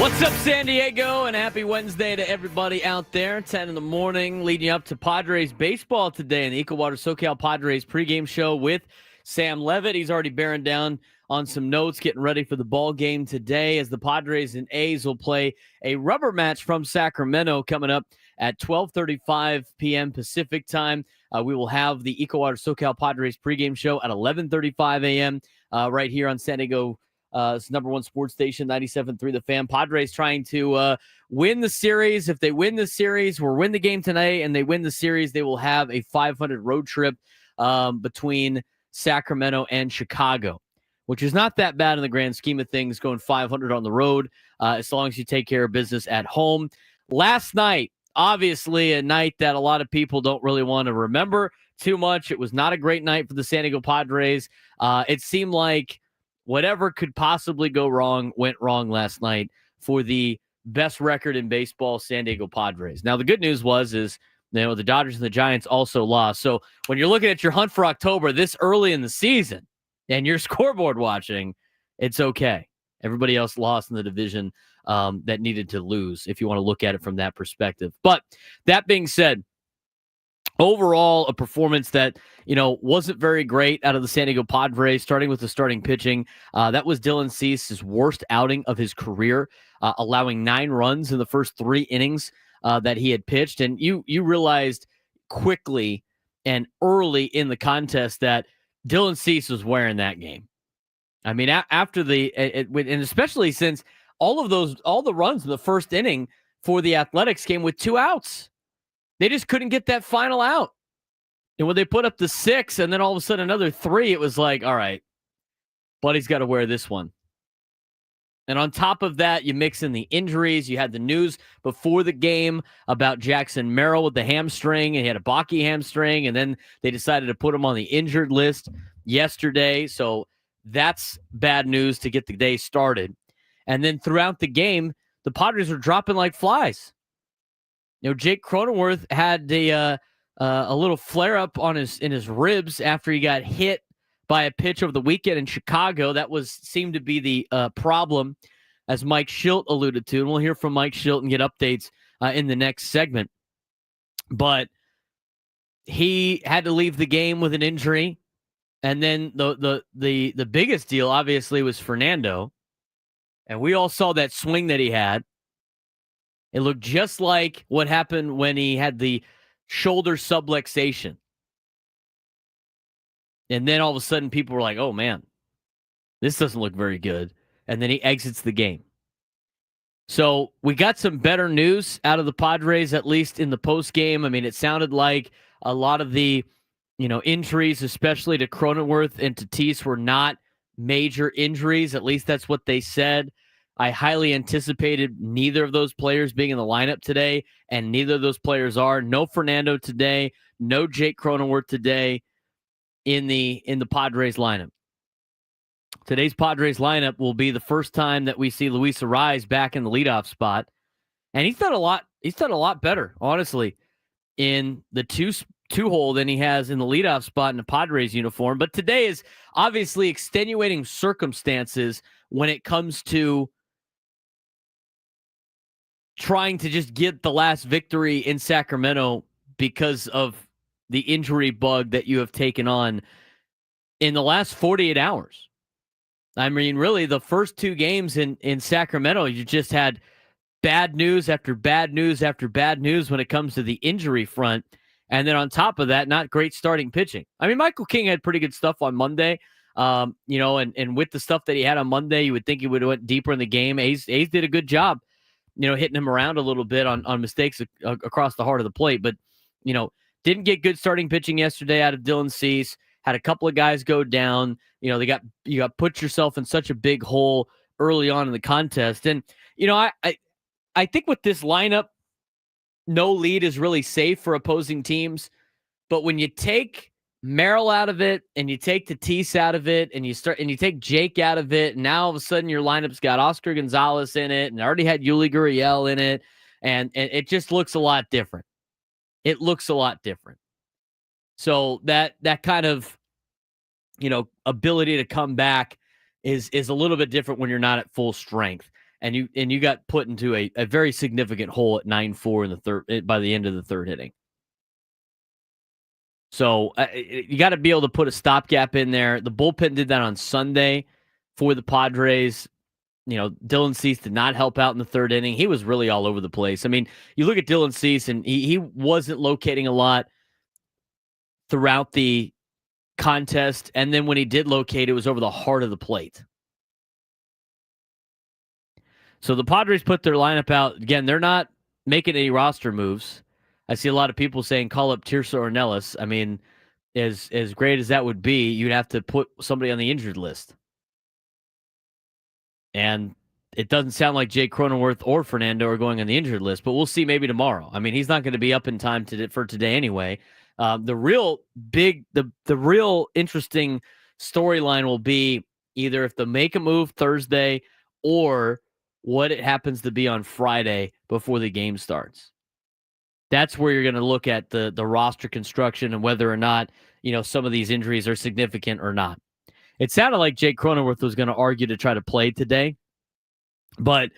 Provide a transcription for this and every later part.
What's up, San Diego, and happy Wednesday to everybody out there. 10 in the morning, leading you up to Padres baseball today in the Ecowater SoCal Padres pregame show with Sam Levitt. He's already bearing down on some notes, getting ready for the ball game today as the Padres and A's will play a rubber match from Sacramento coming up at 12:35 p.m. Pacific time. We will have the Ecowater SoCal Padres pregame show at 11:35 a.m. Right here on San Diego. It's number one sports station, 97.3 The Fan. Padres trying to win the series. If they win the series or win the game tonight and they win the series, they will have a 500 road trip between Sacramento and Chicago, which is not that bad in the grand scheme of things, going 500 on the road as long as you take care of business at home. Last night, obviously a night that a lot of people don't really want to remember too much. It was not a great night for the San Diego Padres. It seemed like whatever could possibly go wrong went wrong last night for the best record in baseball, San Diego Padres. Now, the good news is the Dodgers and the Giants also lost. So when you're looking at your hunt for October this early in the season and you're scoreboard watching, it's okay. Everybody else lost in the division that needed to lose, if you want to look at it from that perspective. But that being said, overall, a performance that, wasn't very great out of the San Diego Padres, starting with the starting pitching. That was Dylan Cease's worst outing of his career, allowing 9 runs in the first 3 innings that he had pitched. And you realized quickly and early in the contest that Dylan Cease was wearing that game. I mean, after and especially since all the runs in the first inning for the Athletics came with 2 outs. They just couldn't get that final out. And when they put up the 6 and then all of a sudden another 3, it was like, all right, Buddy's got to wear this one. And on top of that, you mix in the injuries. You had the news before the game about Jackson Merrill with the hamstring, and he had a Baki hamstring, and then they decided to put him on the injured list yesterday. So that's bad news to get the day started. And then throughout the game, the Padres were dropping like flies. Jake Cronenworth had a little flare-up in his ribs after he got hit by a pitch over the weekend in Chicago. That seemed to be the problem, as Mike Schilt alluded to. And we'll hear from Mike Schilt and get updates in the next segment. But he had to leave the game with an injury. And then the biggest deal, obviously, was Fernando. And we all saw that swing that he had. It looked just like what happened when he had the shoulder subluxation. And then all of a sudden people were like, oh, man, this doesn't look very good. And then he exits the game. So we got some better news out of the Padres, at least in the postgame. I mean, it sounded like a lot of the, injuries, especially to Cronenworth and Tatis, were not major injuries. At least that's what they said. I highly anticipated neither of those players being in the lineup today, and neither of those players are. No Fernando today, no Jake Cronenworth today in the Padres lineup. Today's Padres lineup will be the first time that we see Luis Arraez back in the leadoff spot, and he's done a lot better, honestly, in the two-hole than he has in the leadoff spot in the Padres uniform. But today is obviously extenuating circumstances when it comes to trying to just get the last victory in Sacramento because of the injury bug that you have taken on in the last 48 hours. I mean, really, the first 2 games in Sacramento, you just had bad news after bad news after bad news when it comes to the injury front. And then on top of that, not great starting pitching. I mean, Michael King had pretty good stuff on Monday. And with the stuff that he had on Monday, you would think he would have went deeper in the game. A's did a good job, hitting him around a little bit on mistakes across the heart of the plate. But, didn't get good starting pitching yesterday out of Dylan Cease. Had a couple of guys go down. You got put yourself in such a big hole early on in the contest. And, I think with this lineup, no lead is really safe for opposing teams. But when you take Merrill out of it and you take Tatis out of it and you take Jake out of it, and now all of a sudden your lineup's got Oscar Gonzalez in it and already had Yuli Gurriel in it, and it just looks a lot different. It looks a lot different. So that kind of, ability to come back is a little bit different when you're not at full strength. and you got put into a very significant hole at 9-4 in the third by the end of the third inning. So you got to be able to put a stopgap in there. The bullpen did that on Sunday for the Padres. Dylan Cease did not help out in the third inning. He was really all over the place. I mean, you look at Dylan Cease, and he wasn't locating a lot throughout the contest. And then when he did locate, it was over the heart of the plate. So the Padres put their lineup out. Again, they're not making any roster moves. I see a lot of people saying call up Tirso Ornelas. I mean, as great as that would be, you'd have to put somebody on the injured list. And it doesn't sound like Jake Cronenworth or Fernando are going on the injured list, but we'll see maybe tomorrow. I mean, he's not going to be up in time for today anyway. The real interesting storyline will be either if they make a move Thursday or what it happens to be on Friday before the game starts. That's where you're going to look at the roster construction and whether or not, some of these injuries are significant or not. It sounded like Jake Cronenworth was going to argue to try to play today, but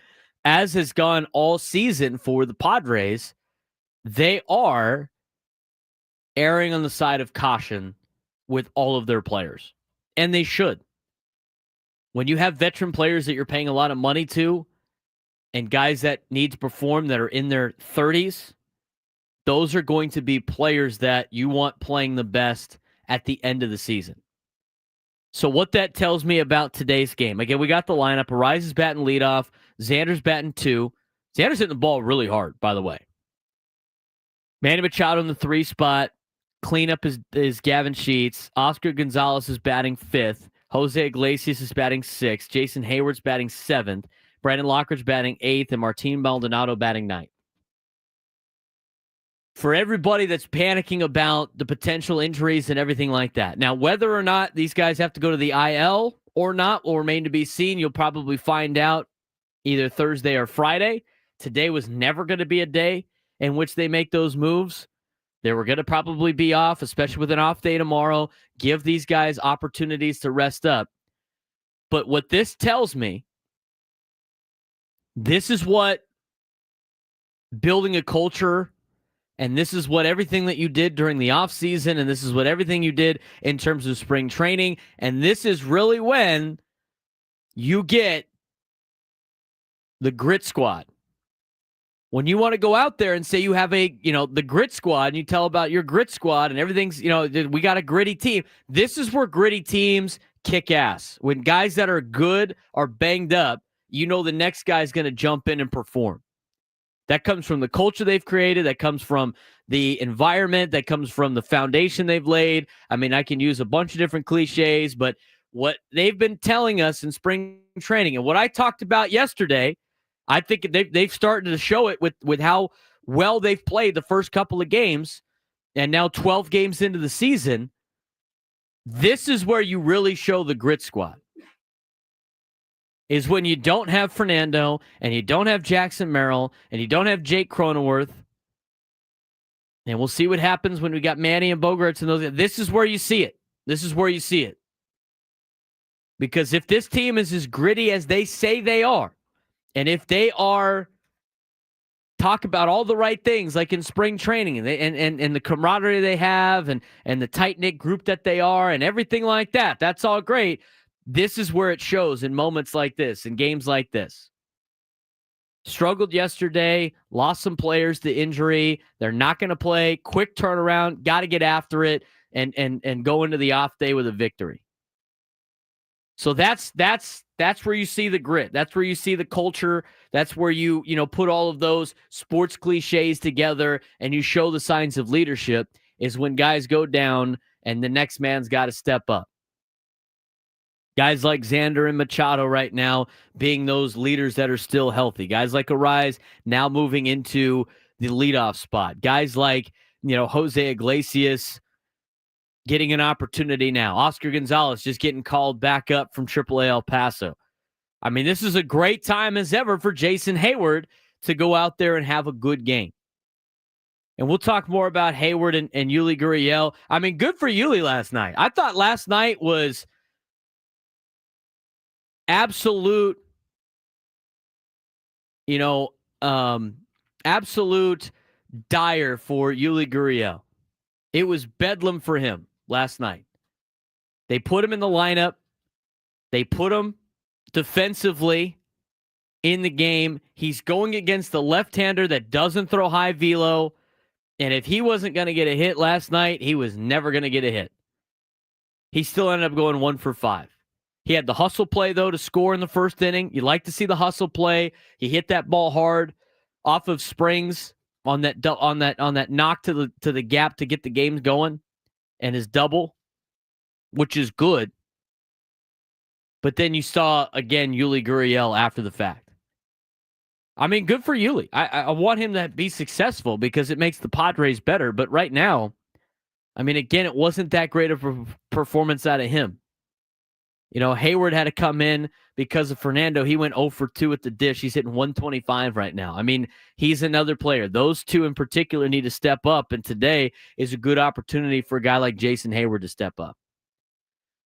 as has gone all season for the Padres, they are erring on the side of caution with all of their players, and they should. When you have veteran players that you're paying a lot of money to and guys that need to perform that are in their 30s, those are going to be players that you want playing the best at the end of the season. So what that tells me about today's game, again, we got the lineup. Arise is batting leadoff. Xander's batting 2. Xander's hitting the ball really hard, by the way. Manny Machado in the 3 spot. Cleanup is Gavin Sheets. Oscar Gonzalez is batting 5th. Jose Iglesias is batting 6th. Jason Hayward's batting 7th. Brandon Lockridge batting 8th. And Martin Maldonado batting 9th. For everybody that's panicking about the potential injuries and everything like that. Now, whether or not these guys have to go to the IL or not will remain to be seen. You'll probably find out either Thursday or Friday. Today was never going to be a day in which they make those moves. They were going to probably be off, especially with an off day tomorrow. Give these guys opportunities to rest up. But what this tells me, this is what building a culture, and this is what everything that you did during the offseason, and this is what everything you did in terms of spring training, and this is really when you get the grit squad. When you want to go out there and say you have the grit squad, and you tell about your grit squad and everything's, we got a gritty team. This is where gritty teams kick ass. When guys that are good are banged up, the next guy's going to jump in and perform. That comes from the culture they've created. That comes from the environment. That comes from the foundation they've laid. I mean, I can use a bunch of different cliches, but what they've been telling us in spring training and what I talked about yesterday, I think they've started to show it with how well they've played the first couple of games, and now 12 games into the season. This is where you really show the grit squad. Is when you don't have Fernando, and you don't have Jackson Merrill, and you don't have Jake Cronenworth. And we'll see what happens when we got Manny and Bogaerts and those. This is where you see it. This is where you see it. Because if this team is as gritty as they say they are, and if they are talk about all the right things like in spring training and the camaraderie they have and the tight-knit group that they are and everything like that, that's all great. This is where it shows in moments like this, in games like this. Struggled yesterday, lost some players to injury. They're not going to play. Quick turnaround, got to get after it and go into the off day with a victory. So that's where you see the grit. That's where you see the culture. That's where you put all of those sports cliches together and you show the signs of leadership is when guys go down and the next man's got to step up. Guys like Xander and Machado right now being those leaders that are still healthy. Guys like Arise now moving into the leadoff spot. Guys like, Jose Iglesias getting an opportunity now. Oscar Gonzalez just getting called back up from AAA El Paso. I mean, this is a great time as ever for Jason Hayward to go out there and have a good game. And we'll talk more about Hayward and Yuli Gurriel. I mean, good for Yuli last night. I thought last night was absolute you know, um, absolute dire for Yuli Gurriel. It was bedlam for him last night. They put him in the lineup. They put him defensively in the game. He's going against the left-hander that doesn't throw high velo. And if he wasn't going to get a hit last night, he was never going to get a hit. He still ended up going 1-for-5. He had the hustle play, though, to score in the first inning. You like to see the hustle play. He hit that ball hard off of Springs on that knock to the gap to get the game going, and his double, which is good. But then you saw again Yuli Gurriel after the fact. I mean, good for Yuli. I want him to be successful because it makes the Padres better. But right now, I mean, again, it wasn't that great of a performance out of him. You know, Hayward had to come in because of Fernando. He went 0 for 2 at the dish. He's hitting 125 right now. I mean, he's another player. Those two in particular need to step up, and today is a good opportunity for a guy like Jason Hayward to step up.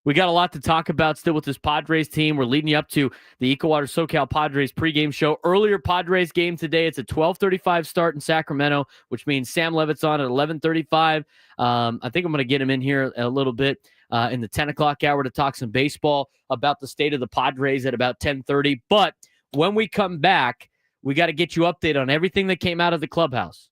We got a lot to talk about still with this Padres team. We're leading you up to the Ecowater SoCal Padres pregame show. Earlier Padres game today. It's a 12:35 start in Sacramento, which means Sam Levitt's on at 11:35. I think I'm going to get him in here a little bit in the 10 o'clock hour to talk some baseball about the state of the Padres at about 10:30. But when we come back, we got to get you updated on everything that came out of the clubhouse.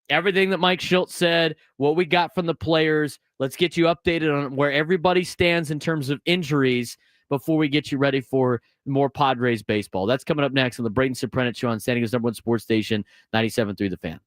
Everything that Mike Schultz said, what we got from the players. Let's get you updated on where everybody stands in terms of injuries before we get you ready for more Padres baseball. That's coming up next on the Braden Surprenant Show on San Diego's #1 sports station, 97.3 The Fan.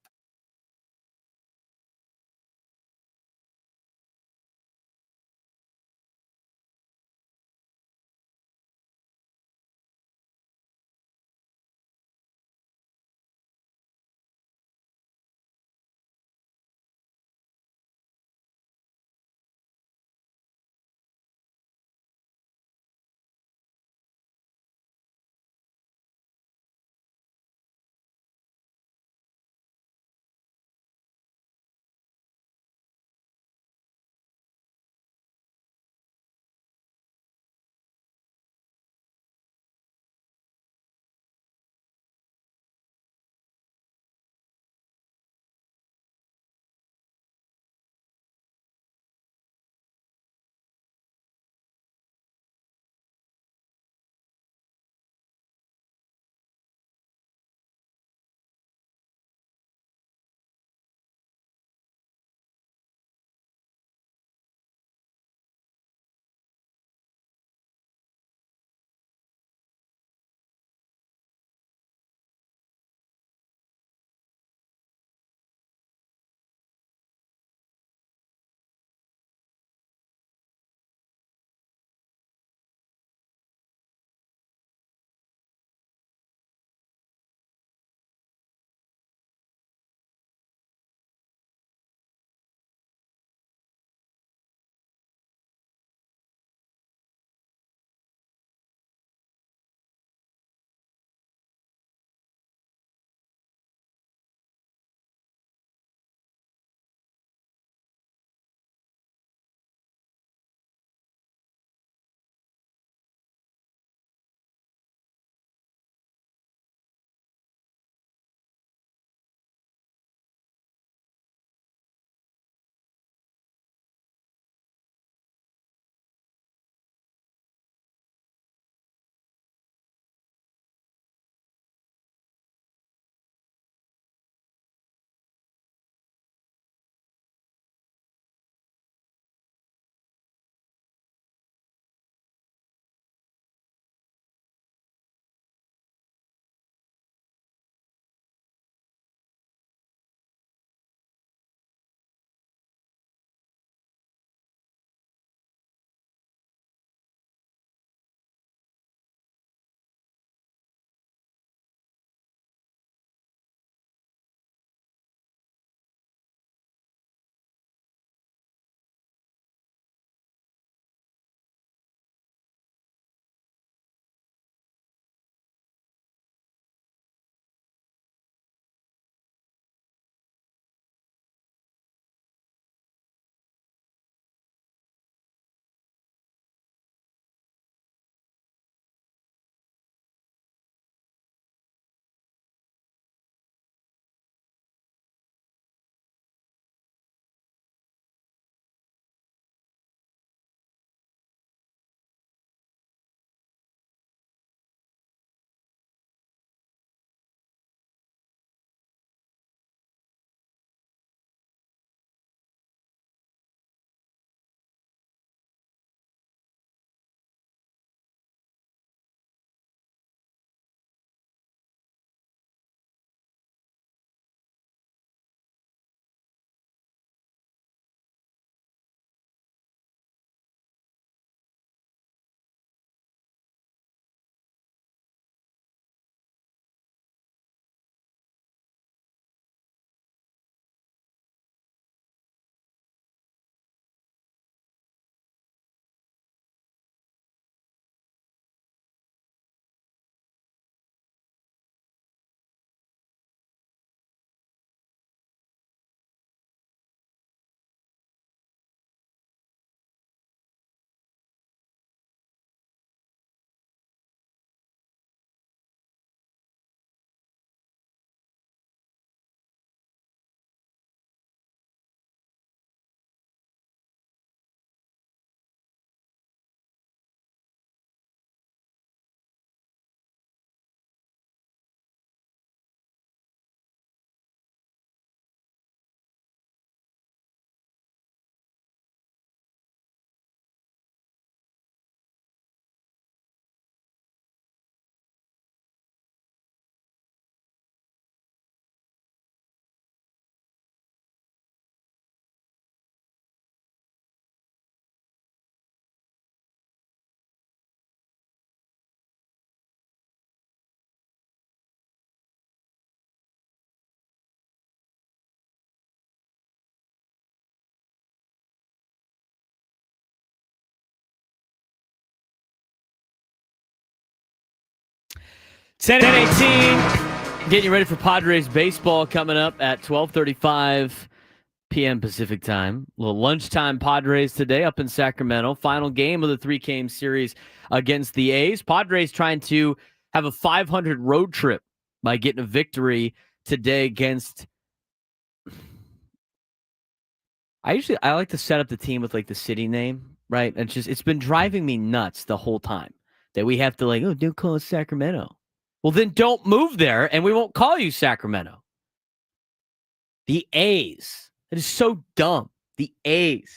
10:18. Getting you ready for Padres baseball coming up at 12:35 p.m. Pacific time. A little lunchtime Padres today up in Sacramento. Final game of the three-game series against the A's. Padres trying to have a 500 road trip by getting a victory today against... I like to set up the team with like the city name, right? And it's been driving me nuts the whole time that we have to don't call it Sacramento. Well, then don't move there and we won't call you Sacramento. The A's. It is so dumb. The A's.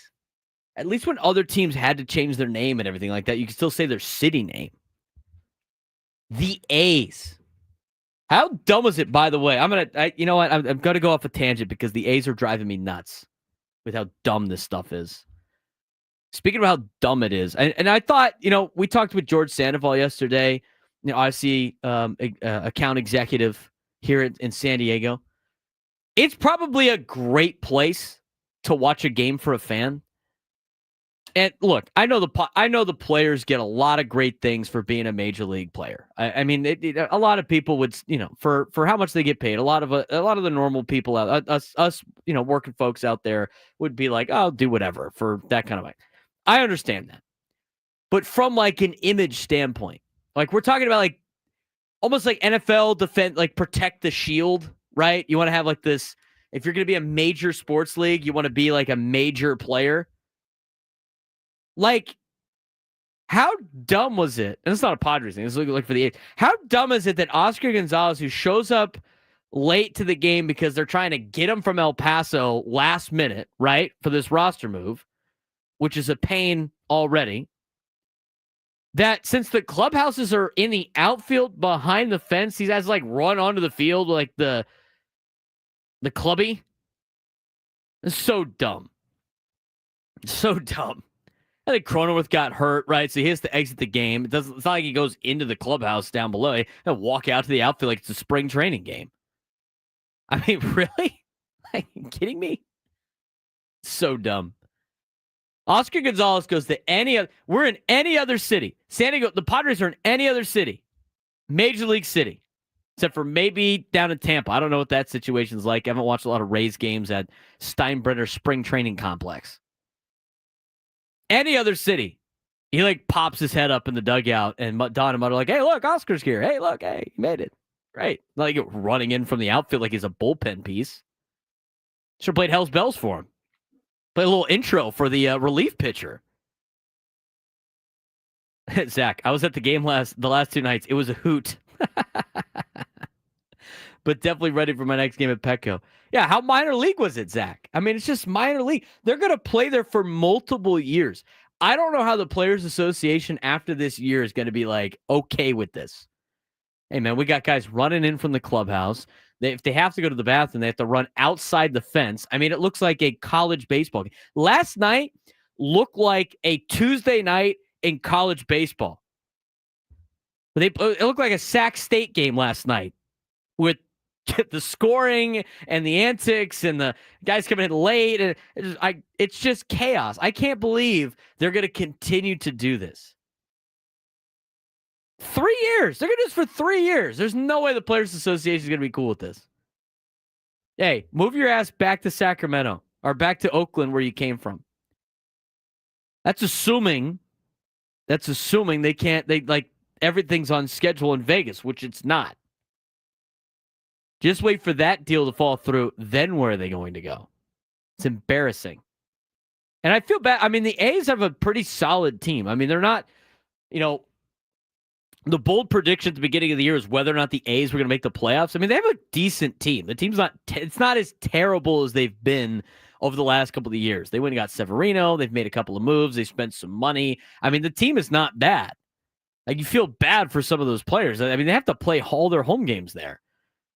At least when other teams had to change their name and everything like that, you can still say their city name. The A's. How dumb is it, by the way? I'm going to go off a tangent because the A's are driving me nuts with how dumb this stuff is. Speaking of how dumb it is, and I thought, we talked with George Sandoval yesterday, IC account executive here in San Diego. It's probably a great place to watch a game for a fan. And look, I know the players get a lot of great things for being a major league player. I mean, a lot of people would, for how much they get paid. A lot of the normal people out, us, working folks out there would be like, "Oh, I'll do whatever for that kind of money." I understand that, but from like an image standpoint, like we're talking about like almost like NFL defend, like protect the shield, right? You want to have like this. If you're going to be a major sports league, you want to be like a major player. Like, how dumb was it? And it's not a Padres thing. It's like for the A's. How dumb is it that Oscar Gonzalez, who shows up late to the game because they're trying to get him from El Paso last minute, right, for this roster move, which is a pain already, that since the clubhouses are in the outfield behind the fence, these guys like run onto the field like the clubby? It's so dumb. So dumb. I think Cronenworth got hurt, right? So he has to exit the game. It's not like he goes into the clubhouse down below. He'll walk out to the outfield like it's a spring training game. I mean, really? Are you kidding me? So dumb. Oscar Gonzalez goes to we're in any other city. San Diego, the Padres are in any other city. Major league city. Except for maybe down in Tampa. I don't know what that situation's like. I haven't watched a lot of Rays games at Steinbrenner Spring Training Complex. Any other city, he like pops his head up in the dugout, and Don and Mud are like, "Hey, look, Oscar's here. Hey, look, hey, he made it. Great." Not like running in from the outfield like he's a bullpen piece. Should have played Hell's Bells for him. Play a little intro for the relief pitcher. Zach, I was at the game the last two nights. It was a hoot. But definitely ready for my next game at Petco. Yeah, how minor league was it, Zach? I mean, it's just minor league. They're going to play there for multiple years. I don't know how the Players Association after this year is going to be like, okay with this. Hey, man, we got guys running in from the clubhouse. If they have to go to the bathroom, they have to run outside the fence. I mean, it looks like a college baseball game. Last night looked like a Tuesday night in college baseball. It looked like a Sac State game last night with the scoring and the antics and the guys coming in late. And it's just chaos. I can't believe they're going to continue to do this. 3 years. They're going to do this for 3 years. There's no way the Players Association is going to be cool with this. Hey, move your ass back to Sacramento or back to Oakland where you came from. That's assuming everything's on schedule in Vegas, which it's not. Just wait for that deal to fall through. Then where are they going to go? It's embarrassing. And I feel bad. I mean, the A's have a pretty solid team. I mean, they're not, the bold prediction at the beginning of the year is whether or not the A's were going to make the playoffs. I mean, they have a decent team. The team's it's not as terrible as they've been over the last couple of years. They went and got Severino. They've made a couple of moves. They spent some money. I mean, the team is not bad. Like, you feel bad for some of those players. I mean, they have to play all their home games there.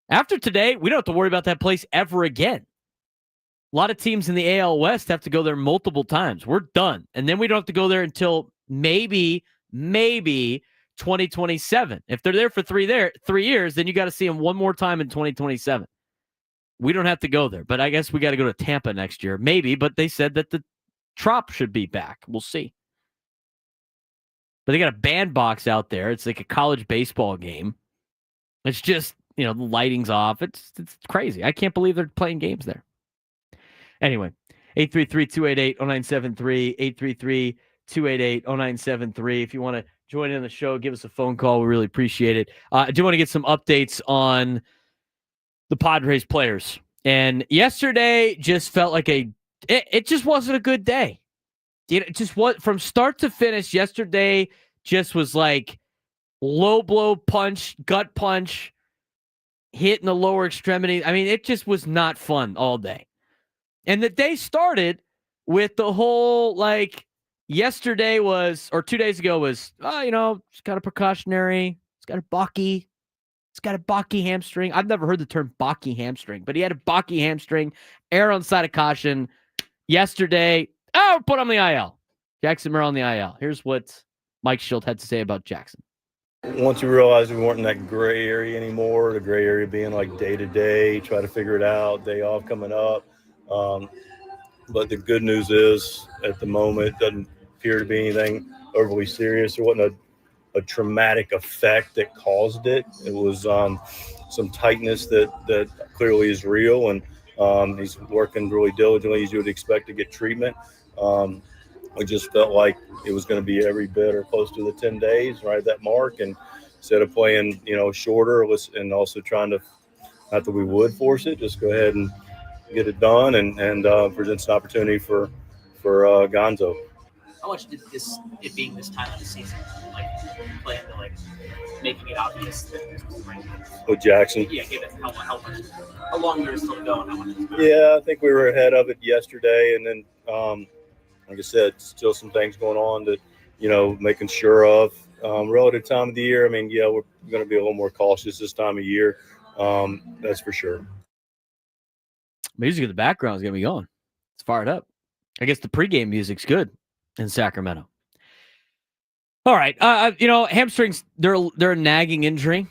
After today, we don't have to worry about that place ever again. A lot of teams in the AL West have to go there multiple times. We're done. And then we don't have to go there until maybe 2027. If they're there for 3 years, then you got to see them one more time in 2027. We don't have to go there. But I guess we got to go to Tampa next year. Maybe, but they said that the Trop should be back. We'll see. But they got a bandbox out there. It's like a college baseball game. It's just, the lighting's off. It's crazy. I can't believe they're playing games there. Anyway, 833-288-0973, 833-288-0973. If you want to join in the show, give us a phone call. We really appreciate it. I do want to get some updates on the Padres players. And yesterday just felt like it just wasn't a good day. It just what from start to finish yesterday just was like low blow punch, gut punch, hit in the lower extremity. I mean, it just was not fun all day. And the day started with the whole yesterday was, or 2 days ago was, it's got a precautionary, it's got a Baki. It's got a Baki hamstring. I've never heard the term Baki hamstring, but he had a Baki hamstring. Error on side of caution. Yesterday, put on the IL. Jackson Merrill on the IL. Here's what Mike Schilt had to say about Jackson. Once you realize we weren't in that gray area anymore, the gray area being like day to day, try to figure it out, day off coming up. But the good news is at the moment, it doesn't appear to be anything overly serious. There wasn't a traumatic effect that caused it. It was some tightness that clearly is real, and he's working really diligently as you would expect to get treatment. We just felt like it was going to be every bit or close to the 10 days, right at that mark. And instead of playing, shorter and also trying to, not that we would force it, just go ahead and get it done and presents an opportunity for Gonzo. How much did it being this time of the season, play into making it obvious that this was the right game? With Jackson? Yeah, given how long there is still to go and how much. Yeah, I think we were ahead of it yesterday, and then like I said, still some things going on that making sure of. Relative time of the year, we're going to be a little more cautious this time of year. That's for sure. Music in the background is going to be going. It's fired up. I guess the pregame music's good in Sacramento. All right. Hamstrings, they're a nagging injury.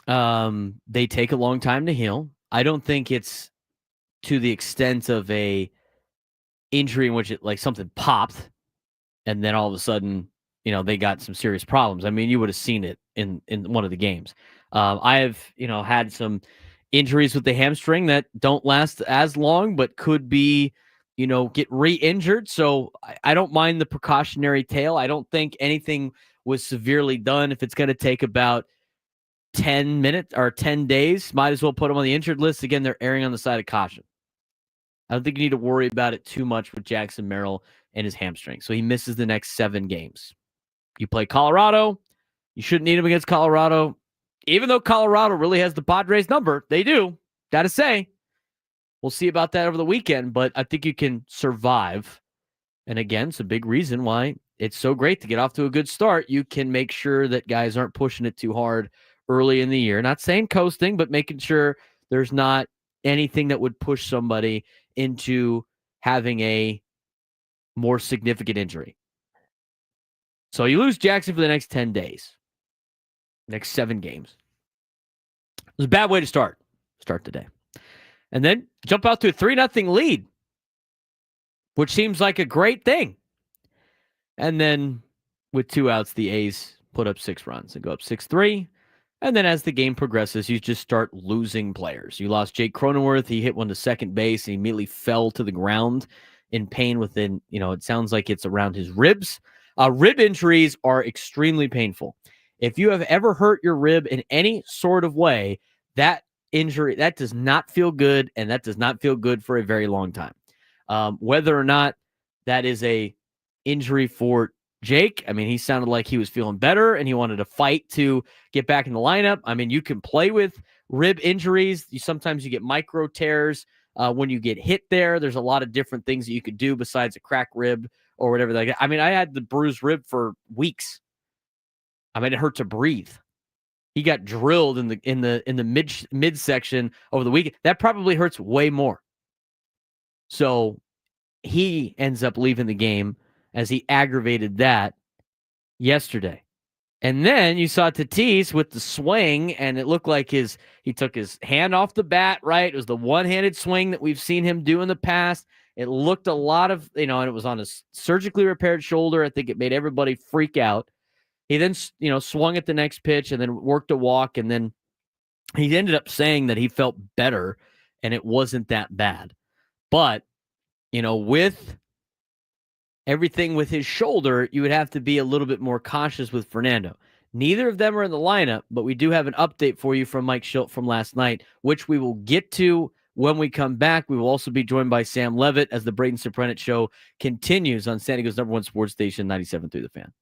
They take a long time to heal. I don't think it's to the extent of a injury in which it something popped and then all of a sudden, they got some serious problems. I mean, you would have seen it in one of the games. I have, had some injuries with the hamstring that don't last as long, but could be, get re-injured. So I don't mind the precautionary tale. I don't think anything was severely done. If it's going to take about 10 minutes or 10 days, might as well put them on the injured list. Again, they're erring on the side of caution. I don't think you need to worry about it too much with Jackson Merrill and his hamstring. So he misses the next 7 games. You play Colorado. You shouldn't need him against Colorado. Even though Colorado really has the Padres number, they do. Got to say. We'll see about that over the weekend, but I think you can survive. And again, it's a big reason why it's so great to get off to a good start. You can make sure that guys aren't pushing it too hard early in the year. Not saying coasting, but making sure there's not anything that would push somebody into having a more significant injury. So you lose Jackson for the next 10 days. Next 7 games. It was a bad way to start the day. And then jump out to a 3-0 lead, which seems like a great thing. And then with 2 outs, the A's put up 6 runs and go up 6-3. And then as the game progresses, you just start losing players. You lost Jake Cronenworth. He hit one to second base and he immediately fell to the ground in pain within, it sounds like it's around his ribs. Rib injuries are extremely painful. If you have ever hurt your rib in any sort of way, that injury, that does not feel good, and that does not feel good for a very long time. Whether or not that is a injury for Jake, he sounded like he was feeling better and he wanted to fight to get back in the lineup. You can play with rib injuries. Sometimes you get micro tears when you get hit there. There's a lot of different things that you could do besides a cracked rib or whatever. I had the bruised rib for weeks. It hurt to breathe. He got drilled in the midsection over the weekend. That probably hurts way more. So he ends up leaving the game as he aggravated that yesterday. And then you saw Tatis with the swing, and it looked like he took his hand off the bat, right? It was the one-handed swing that we've seen him do in the past. It looked a lot of, and it was on a surgically repaired shoulder. I think it made everybody freak out. He then, swung at the next pitch and then worked a walk and then he ended up saying that he felt better and it wasn't that bad. But, with everything with his shoulder, you would have to be a little bit more cautious with Fernando. Neither of them are in the lineup, but we do have an update for you from Mike Schilt from last night, which we will get to when we come back. We will also be joined by Sam Levitt as the Braden Surprenant show continues on San Diego's #1 sports station, 97.3 The Fan.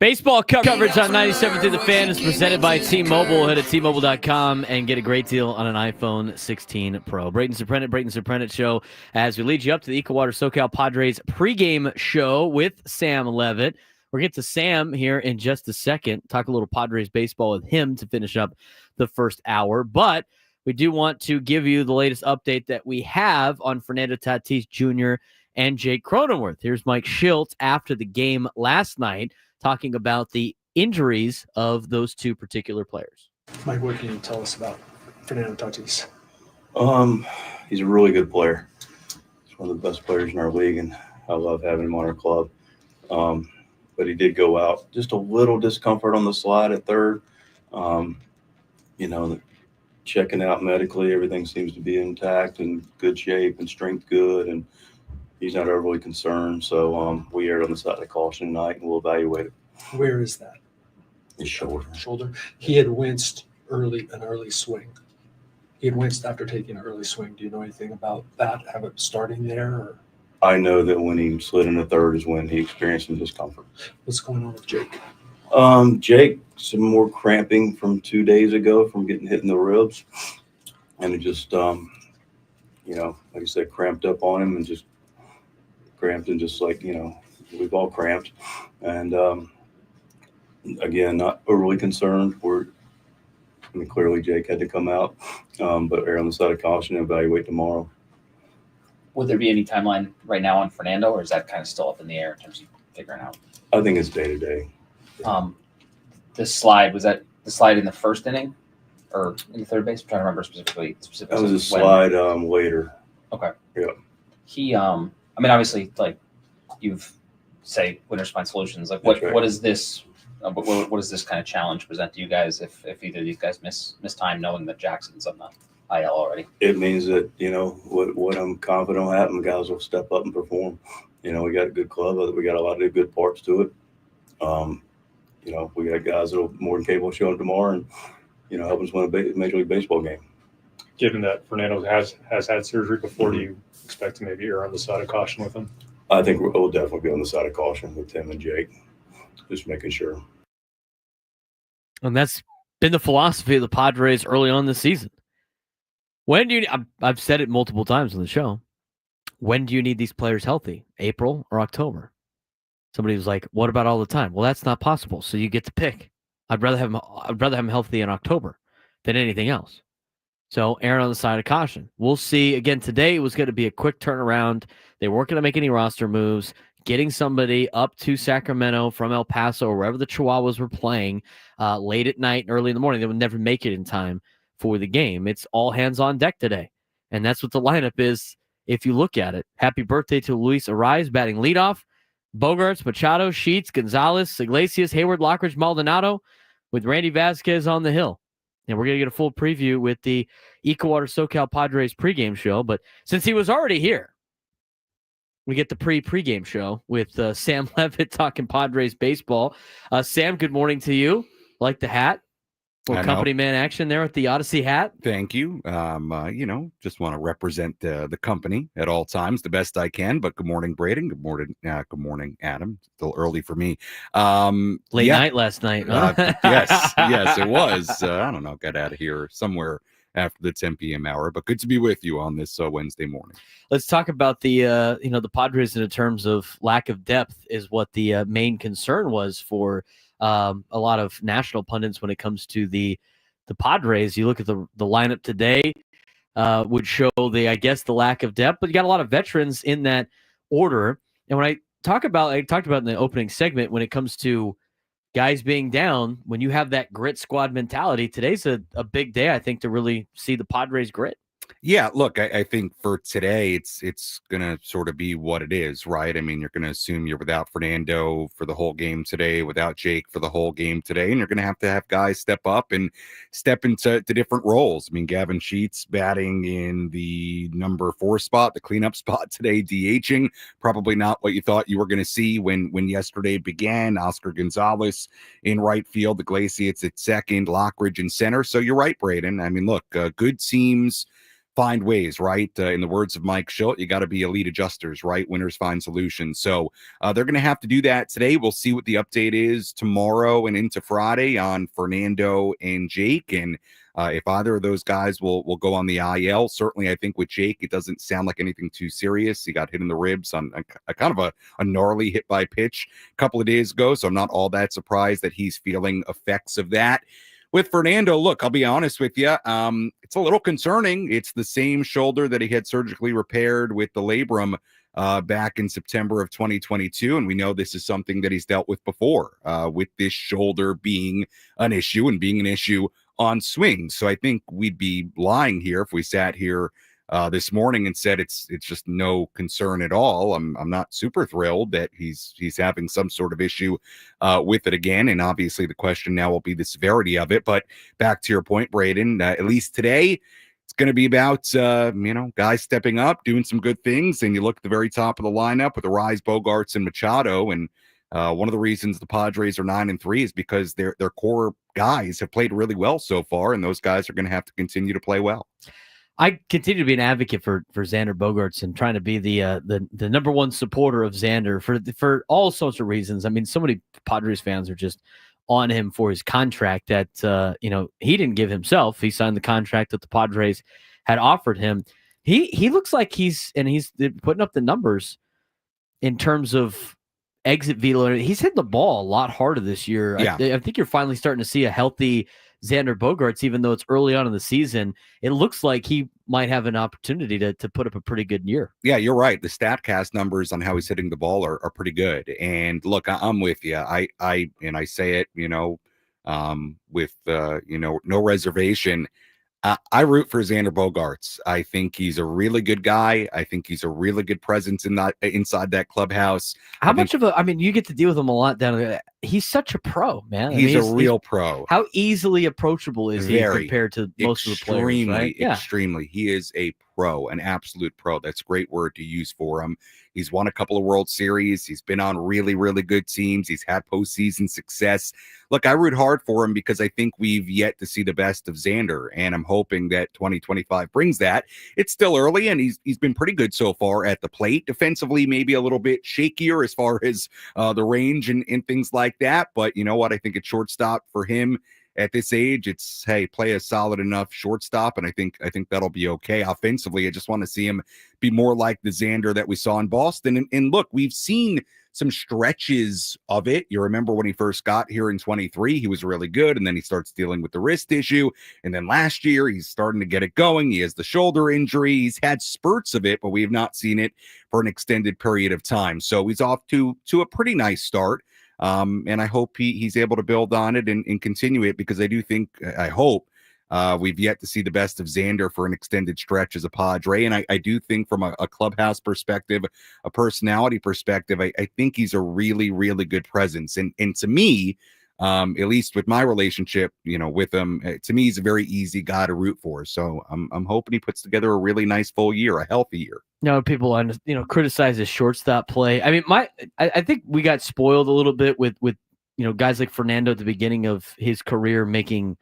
Baseball coverage on 97 through the Fan is presented by T-Mobile. Head to T-Mobile.com and get a great deal on an iPhone 16 Pro. Braden Surprenant Show as we lead you up to the Ecowater SoCal Padres pregame show with Sam Levitt. We'll get to Sam here in just a second. Talk a little Padres baseball with him to finish up the first hour. But we do want to give you the latest update that we have on Fernando Tatis Jr. and Jake Cronenworth. Here's Mike Shildt after the game last night, talking about the injuries of those two particular players. Mike, what can you tell us about Fernando Tatis? He's a really good player. He's one of the best players in our league, and I love having him on our club. But he did go out. Just a little discomfort on the slide at third. Checking out medically, everything seems to be intact and good shape and strength good, and he's not overly concerned. So we erred on the side of caution tonight, and we'll evaluate it. Where is that? His shoulder. He had winced an early swing. He had winced after taking an early swing. Do you know anything about that? Have it starting there? Or? I know that when he slid into third is when he experienced some discomfort. What's going on with Jake? Jake, some more cramping from 2 days ago from getting hit in the ribs. And it just, like I said, cramped up on him and just cramped and just like, we've all cramped. And, again, not overly concerned. Clearly Jake had to come out, but err on the side of caution and evaluate tomorrow. Would there be any timeline right now on Fernando, or is that kind of still up in the air in terms of figuring out? I think it's day to day. The slide, was that the slide in the first inning or in the third base? I'm trying to remember specifically. That was a slide later. Okay. Yeah. He, obviously, like you've say Winter Spine Solutions. Like, what is this? What does this kind of challenge present to you guys if either of these guys miss time, knowing that Jackson's on the IL already? It means that what I'm confident will happen. The guys will step up and perform. We got a good club. We got a lot of good parts to it. We got guys that are more than capable of showing tomorrow and, helping us win a Major League Baseball game. Given that Fernando has had surgery before, do you expect to maybe err on the side of caution with him? I think we'll definitely be on the side of caution with him and Jake, just making sure. And that's been the philosophy of the Padres early on this season. When do you? I've said it multiple times on the show. When do you need these players healthy? April or October? Somebody was like, "What about all the time?" Well, that's not possible. So you get to pick. I'd rather have him healthy in October than anything else. So err on the side of caution. We'll see. Again, today it was going to be a quick turnaround. They weren't going to make any roster moves. Getting somebody up to Sacramento from El Paso or wherever the Chihuahuas were playing late at night and early in the morning, they would never make it in time for the game. It's all hands on deck today. And that's what the lineup is if you look at it. Happy birthday to Luis Arraez batting leadoff. Bogarts, Machado, Sheets, Gonzalez, Iglesias, Hayward, Lockridge, Maldonado with Randy Vasquez on the hill. And we're going to get a full preview with the Ecowater SoCal Padres pregame show. But since he was already here, we get the pregame show with Sam Levitt talking Padres baseball. Sam, good morning to you. Like the hat. Little company man action there with the Odyssey hat. Thank you. Just want to represent the company at all times the best I can. But good morning, Braden. Good morning, Adam. Still early for me. Late night last night. Huh? Yes, it was. I don't know. Got out of here somewhere after the 10 p.m. hour. But good to be with you on this Wednesday morning. Let's talk about the Padres in terms of lack of depth is what the main concern was for a lot of national pundits when it comes to the Padres. You look at the lineup today, would show the lack of depth, but you got a lot of veterans in that order. And when I talked about in the opening segment, when it comes to guys being down, when you have that grit squad mentality, today's a big day, I think, to really see the Padres grit. Yeah, look, I think for today, it's going to sort of be what it is, right? I mean, you're going to assume you're without Fernando for the whole game today, without Jake for the whole game today, and you're going to have guys step up and step into different roles. I mean, Gavin Sheets batting in the number 4 spot, the cleanup spot today, DHing, probably not what you thought you were going to see when yesterday began. Oscar Gonzalez in right field, Iglesias at second, Lockridge in center. So you're right, Braden. I mean, look, good teams find ways, right? In the words of Mike Schilt, you got to be elite adjusters, right? Winners find solutions. So they're going to have to do that today. We'll see what the update is tomorrow and into Friday on Fernando and Jake. And if either of those guys will go on the IL, certainly I think with Jake, it doesn't sound like anything too serious. He got hit in the ribs on a kind of a gnarly hit by pitch a couple of days ago. So I'm not all that surprised that he's feeling effects of that. With Fernando, look, I'll be honest with you. It's a little concerning. It's the same shoulder that he had surgically repaired with the labrum back in September of 2022. And we know this is something that he's dealt with before, with this shoulder being an issue and being an issue on swings. So I think we'd be lying here if we sat here this morning and said it's just no concern at all. I'm not super thrilled that he's having some sort of issue with it again. And obviously the question now will be the severity of it. But back to your point, Braden, at least today, it's going to be about, guys stepping up, doing some good things. And you look at the very top of the lineup with Arise, Bogarts, and Machado. And one of the reasons the Padres are 9-3 is because their core guys have played really well so far. And those guys are going to have to continue to play well. I continue to be an advocate for Xander Bogaerts and trying to be the number one supporter of Xander for all sorts of reasons. I mean, so many Padres fans are just on him for his contract that he didn't give himself. He signed the contract that the Padres had offered him. He looks like he's putting up the numbers in terms of exit velo. He's hitting the ball a lot harder this year. Yeah. I think you're finally starting to see a healthy Xander Bogaerts, even though it's early on in the season. It looks like he might have an opportunity to put up a pretty good year. Yeah, you're right. The StatCast numbers on how he's hitting the ball are pretty good. And look, I'm with you. I say it, with no reservation. I root for Xander Bogaerts. I think he's a really good guy. I think he's a really good presence inside that clubhouse. You get to deal with him a lot down there. He's such a pro, man. He's a real pro. How easily approachable is he compared to most of the players? Right? Extremely. He is a pro, an absolute pro. That's a great word to use for him. He's won a couple of World Series. He's been on really, really good teams. He's had postseason success. Look, I root hard for him because I think we've yet to see the best of Xander, and I'm hoping that 2025 brings that. It's still early, and he's been pretty good so far at the plate. Defensively, maybe a little bit shakier as far as the range and things like that. But you know what? I think at shortstop for him at this age, it's, hey, play a solid enough shortstop, and I think that'll be okay. Offensively, I just want to see him be more like the Xander that we saw in Boston. And look, we've seen some stretches of it. You remember when he first got here in 23, he was really good, and then he starts dealing with the wrist issue. And then last year, he's starting to get it going. He has the shoulder injury. He's had spurts of it, but we have not seen it for an extended period of time. So he's off to a pretty nice start. And I hope he's able to build on it and continue it, because I hope we've yet to see the best of Xander for an extended stretch as a Padre. And I do think from a clubhouse perspective, a personality perspective, I think he's a really, really good presence. And to me, at least with my relationship, with him, to me, he's a very easy guy to root for. So I'm hoping he puts together a really nice full year, a healthy year. People criticize his shortstop play. I mean, I think we got spoiled a little bit with guys like Fernando at the beginning of his career making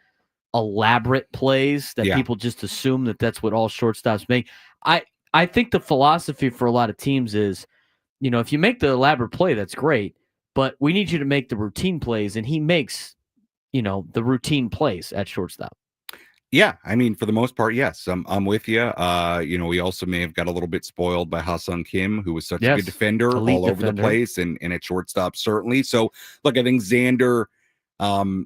elaborate plays that people just assume that that's what all shortstops make. I think the philosophy for a lot of teams is, if you make the elaborate play, that's great, but we need you to make the routine plays, and he makes, the routine plays at shortstop. Yeah, I mean, for the most part, yes, I'm with you. We also may have got a little bit spoiled by Ha-Seong Kim, who was such a good defender all over the place, and at shortstop certainly. So, look, I think Xander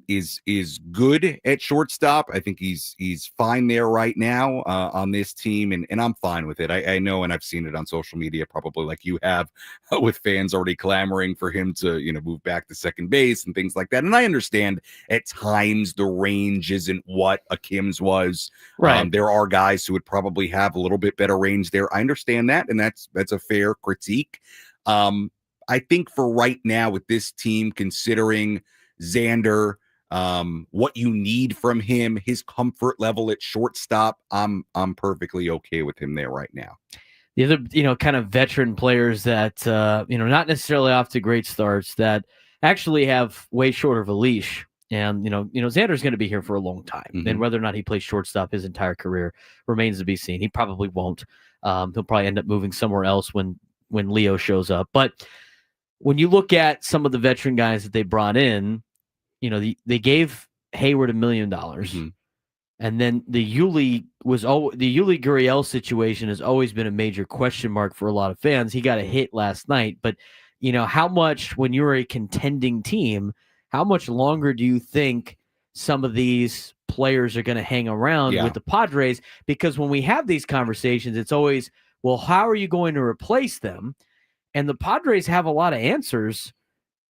is good at shortstop. I think he's fine there right now on this team, and I'm fine with it. I know, and I've seen it on social media, probably like you have, with fans already clamoring for him to move back to second base and things like that. And I understand at times the range isn't what a Kim's was. Right. There are guys who would probably have a little bit better range there. I understand that, and that's a fair critique. I think for right now with this team, considering Xander, what you need from him, his comfort level at shortstop, I'm perfectly okay with him there right now. The other, kind of veteran players that, not necessarily off to great starts, that actually have way shorter of a leash And, Xander's going to be here for a long time. Mhm. And whether or not he plays shortstop his entire career remains to be seen. He probably won't. He'll probably end up moving somewhere else when Leo shows up. But when you look at some of the veteran guys that they brought in, they gave Hayward $1 million. Mhm. And then the Yuli Gurriel situation has always been a major question mark for a lot of fans. He got a hit last night, but how much, when you're a contending team, how much longer do you think some of these players are going to hang around with the Padres? Because when we have these conversations, it's always, well, how are you going to replace them? And the Padres have a lot of answers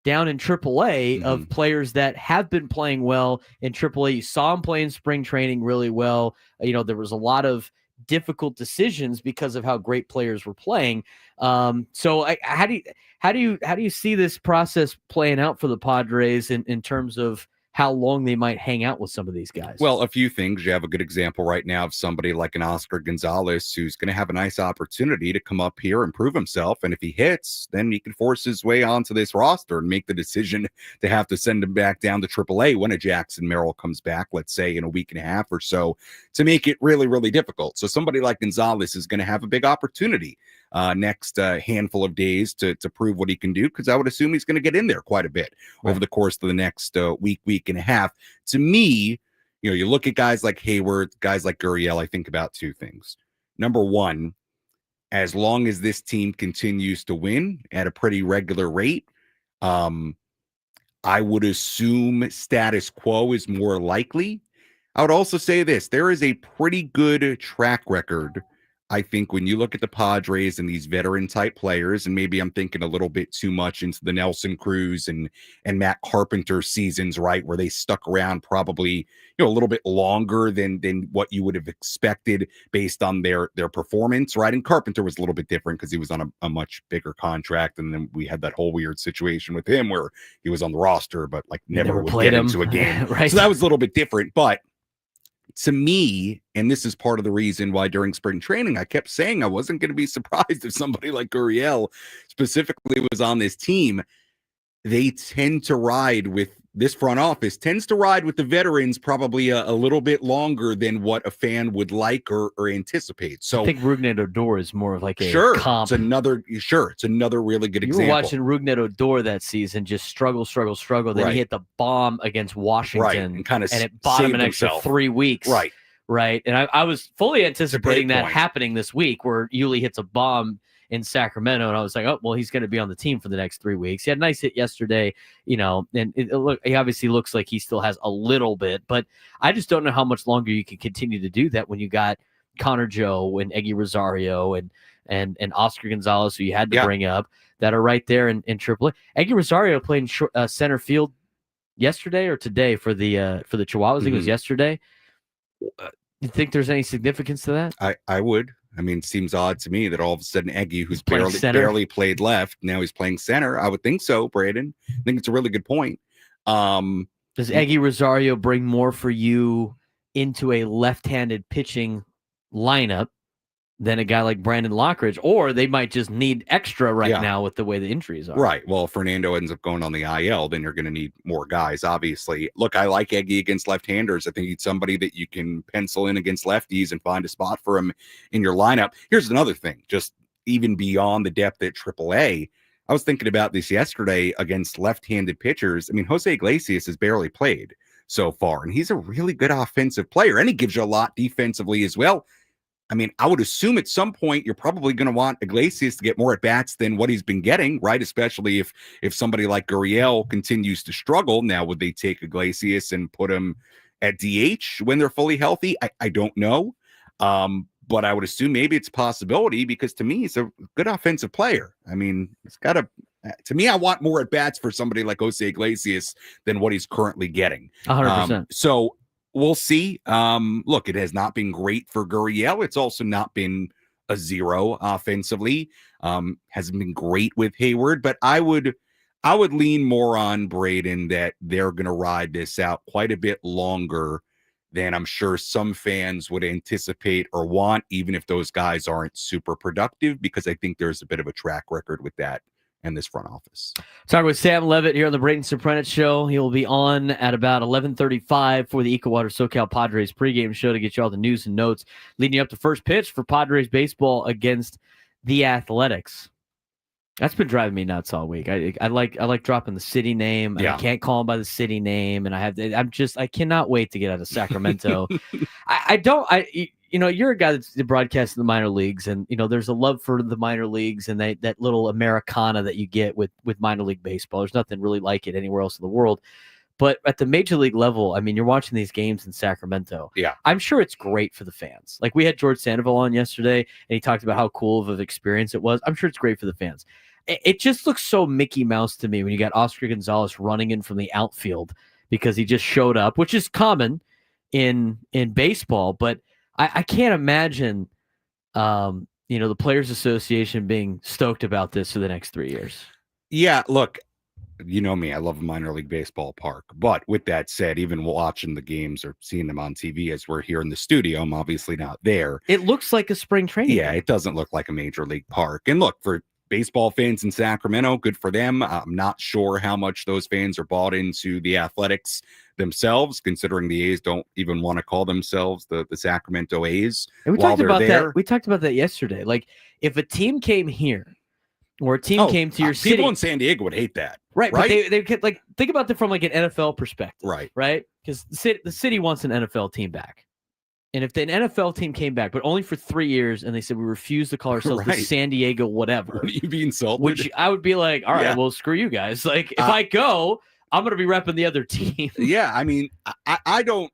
down in AAA of players that have been playing well in AAA. You saw them play in spring training really well. There was a lot of difficult decisions because of how great players were playing. So how do you see this process playing out for the Padres in terms of how long they might hang out with some of these guys? Well, a few things. You have a good example right now of somebody like an Oscar Gonzalez who's going to have a nice opportunity to come up here and prove himself. And if he hits, then he can force his way onto this roster and make the decision to have to send him back down to AAA when a Jackson Merrill comes back, let's say in a week and a half or so, to make it really, really difficult. So somebody like Gonzalez is going to have a big opportunity next handful of days to prove what he can do, because I would assume he's going to get in there quite a bit over the course of the next week and a half. To me, you look at guys like Hayward, guys like Gurriel, I think about two things. Number one, as long as this team continues to win at a pretty regular rate, I would assume status quo is more likely. I would also say this: there is a pretty good track record, I think, when you look at the Padres and these veteran type players, and maybe I'm thinking a little bit too much into the Nelson Cruz and Matt Carpenter seasons, right, where they stuck around probably a little bit longer than what you would have expected based on their performance, right? And Carpenter was a little bit different because he was on a much bigger contract, and then we had that whole weird situation with him where he was on the roster but like never would get into a game. Right. So that was a little bit different, but to me, and this is part of the reason why during spring training, I kept saying I wasn't going to be surprised if somebody like Gurriel specifically was on this team. They tend to ride with this front office, tends to ride with the veterans probably a little bit longer than what a fan would like or anticipate. So I think Rougned Odor is more of like a comp. It's another really good example. You were watching Rougned Odor that season just struggle. Then he hit the bomb against Washington, and it bought him an extra 3 weeks. Right. And I was fully anticipating that happening this week where Yuli hits a bomb in Sacramento, and I was like, oh, well, he's going to be on the team for the next 3 weeks. He had a nice hit yesterday, and he obviously looks like he still has a little bit, but I just don't know how much longer you can continue to do that when you got Connor Joe and Eggy Rosario and Oscar Gonzalez, who you had to bring up, that are right there in AAA. Eggy Rosario played center field yesterday or today for the Chihuahuas. I think it was yesterday. You think there's any significance to that? I would. I mean, it seems odd to me that all of a sudden Eggy, who's barely played left, now he's playing center. I would think so, Braden. I think it's a really good point. Does Eggy Rosario bring more for you into a left-handed pitching lineup than a guy like Brandon Lockridge, or they might just need extra now with the way the injuries are? Right. Well, if Fernando ends up going on the IL, then you're going to need more guys, obviously. Look, I like Eggy against left-handers. I think he's somebody that you can pencil in against lefties and find a spot for him in your lineup. Here's another thing, just even beyond the depth at AAA. I was thinking about this yesterday against left-handed pitchers. I mean, Jose Iglesias has barely played so far, and he's a really good offensive player, and he gives you a lot defensively as well. I mean, I would assume at some point you're probably going to want Iglesias to get more at-bats than what he's been getting, right? Especially if somebody like Gurriel continues to struggle. Now, would they take Iglesias and put him at DH when they're fully healthy? I don't know. But I would assume maybe it's a possibility because to me, he's a good offensive player. I mean, to me, I want more at-bats for somebody like Jose Iglesias than what he's currently getting. 100%. So we'll see. Look, it has not been great for Gurriel. It's also not been a zero offensively. Hasn't been great with Hayward, but I would lean more on Braden that they're going to ride this out quite a bit longer than I'm sure some fans would anticipate or want, even if those guys aren't super productive, because I think there's a bit of a track record with that and this front office. Talking with Sam Levitt here on the Braden Surprenant Show. He will be on at about 11:35 for the Ecowater SoCal Padres pregame show to get you all the news and notes leading up to first pitch for Padres baseball against the Athletics. That's been driving me nuts all week. I like dropping the city name. And I can't call them by the city name, and I cannot wait to get out of Sacramento. You're a guy that's broadcasting the minor leagues, and there's a love for the minor leagues and that little Americana that you get with minor league baseball. There's nothing really like it anywhere else in the world. But at the major league level, I mean, you're watching these games in Sacramento. Yeah. I'm sure it's great for the fans. Like, we had George Sandoval on yesterday, and he talked about how cool of an experience it was. I'm sure it's great for the fans. It just looks so Mickey Mouse to me when you got Oscar Gonzalez running in from the outfield because he just showed up, which is common in baseball. But I can't imagine, the Players Association being stoked about this for the next 3 years. Yeah, look, you know me, I love a minor league baseball park. But with that said, even watching the games or seeing them on TV as we're here in the studio, I'm obviously not there. It looks like a spring training. Yeah, it doesn't look like a major league park. And look, for baseball fans in Sacramento, good for them. I'm not sure how much those fans are bought into the Athletics themselves, considering the A's don't even want to call themselves the Sacramento A's. And we talked about that. We talked about that yesterday. Like, if a team came here or a team came to your city, people in San Diego would hate that. Right. But they could, like, think about it from like an NFL perspective. Right. Because the city wants an NFL team back. And if an NFL team came back, but only for 3 years, and they said we refuse to call ourselves the San Diego whatever, would you be insulted? I would be like, all right, well, screw you guys. Like, if I go, I'm going to be repping the other team. Yeah, I mean, I don't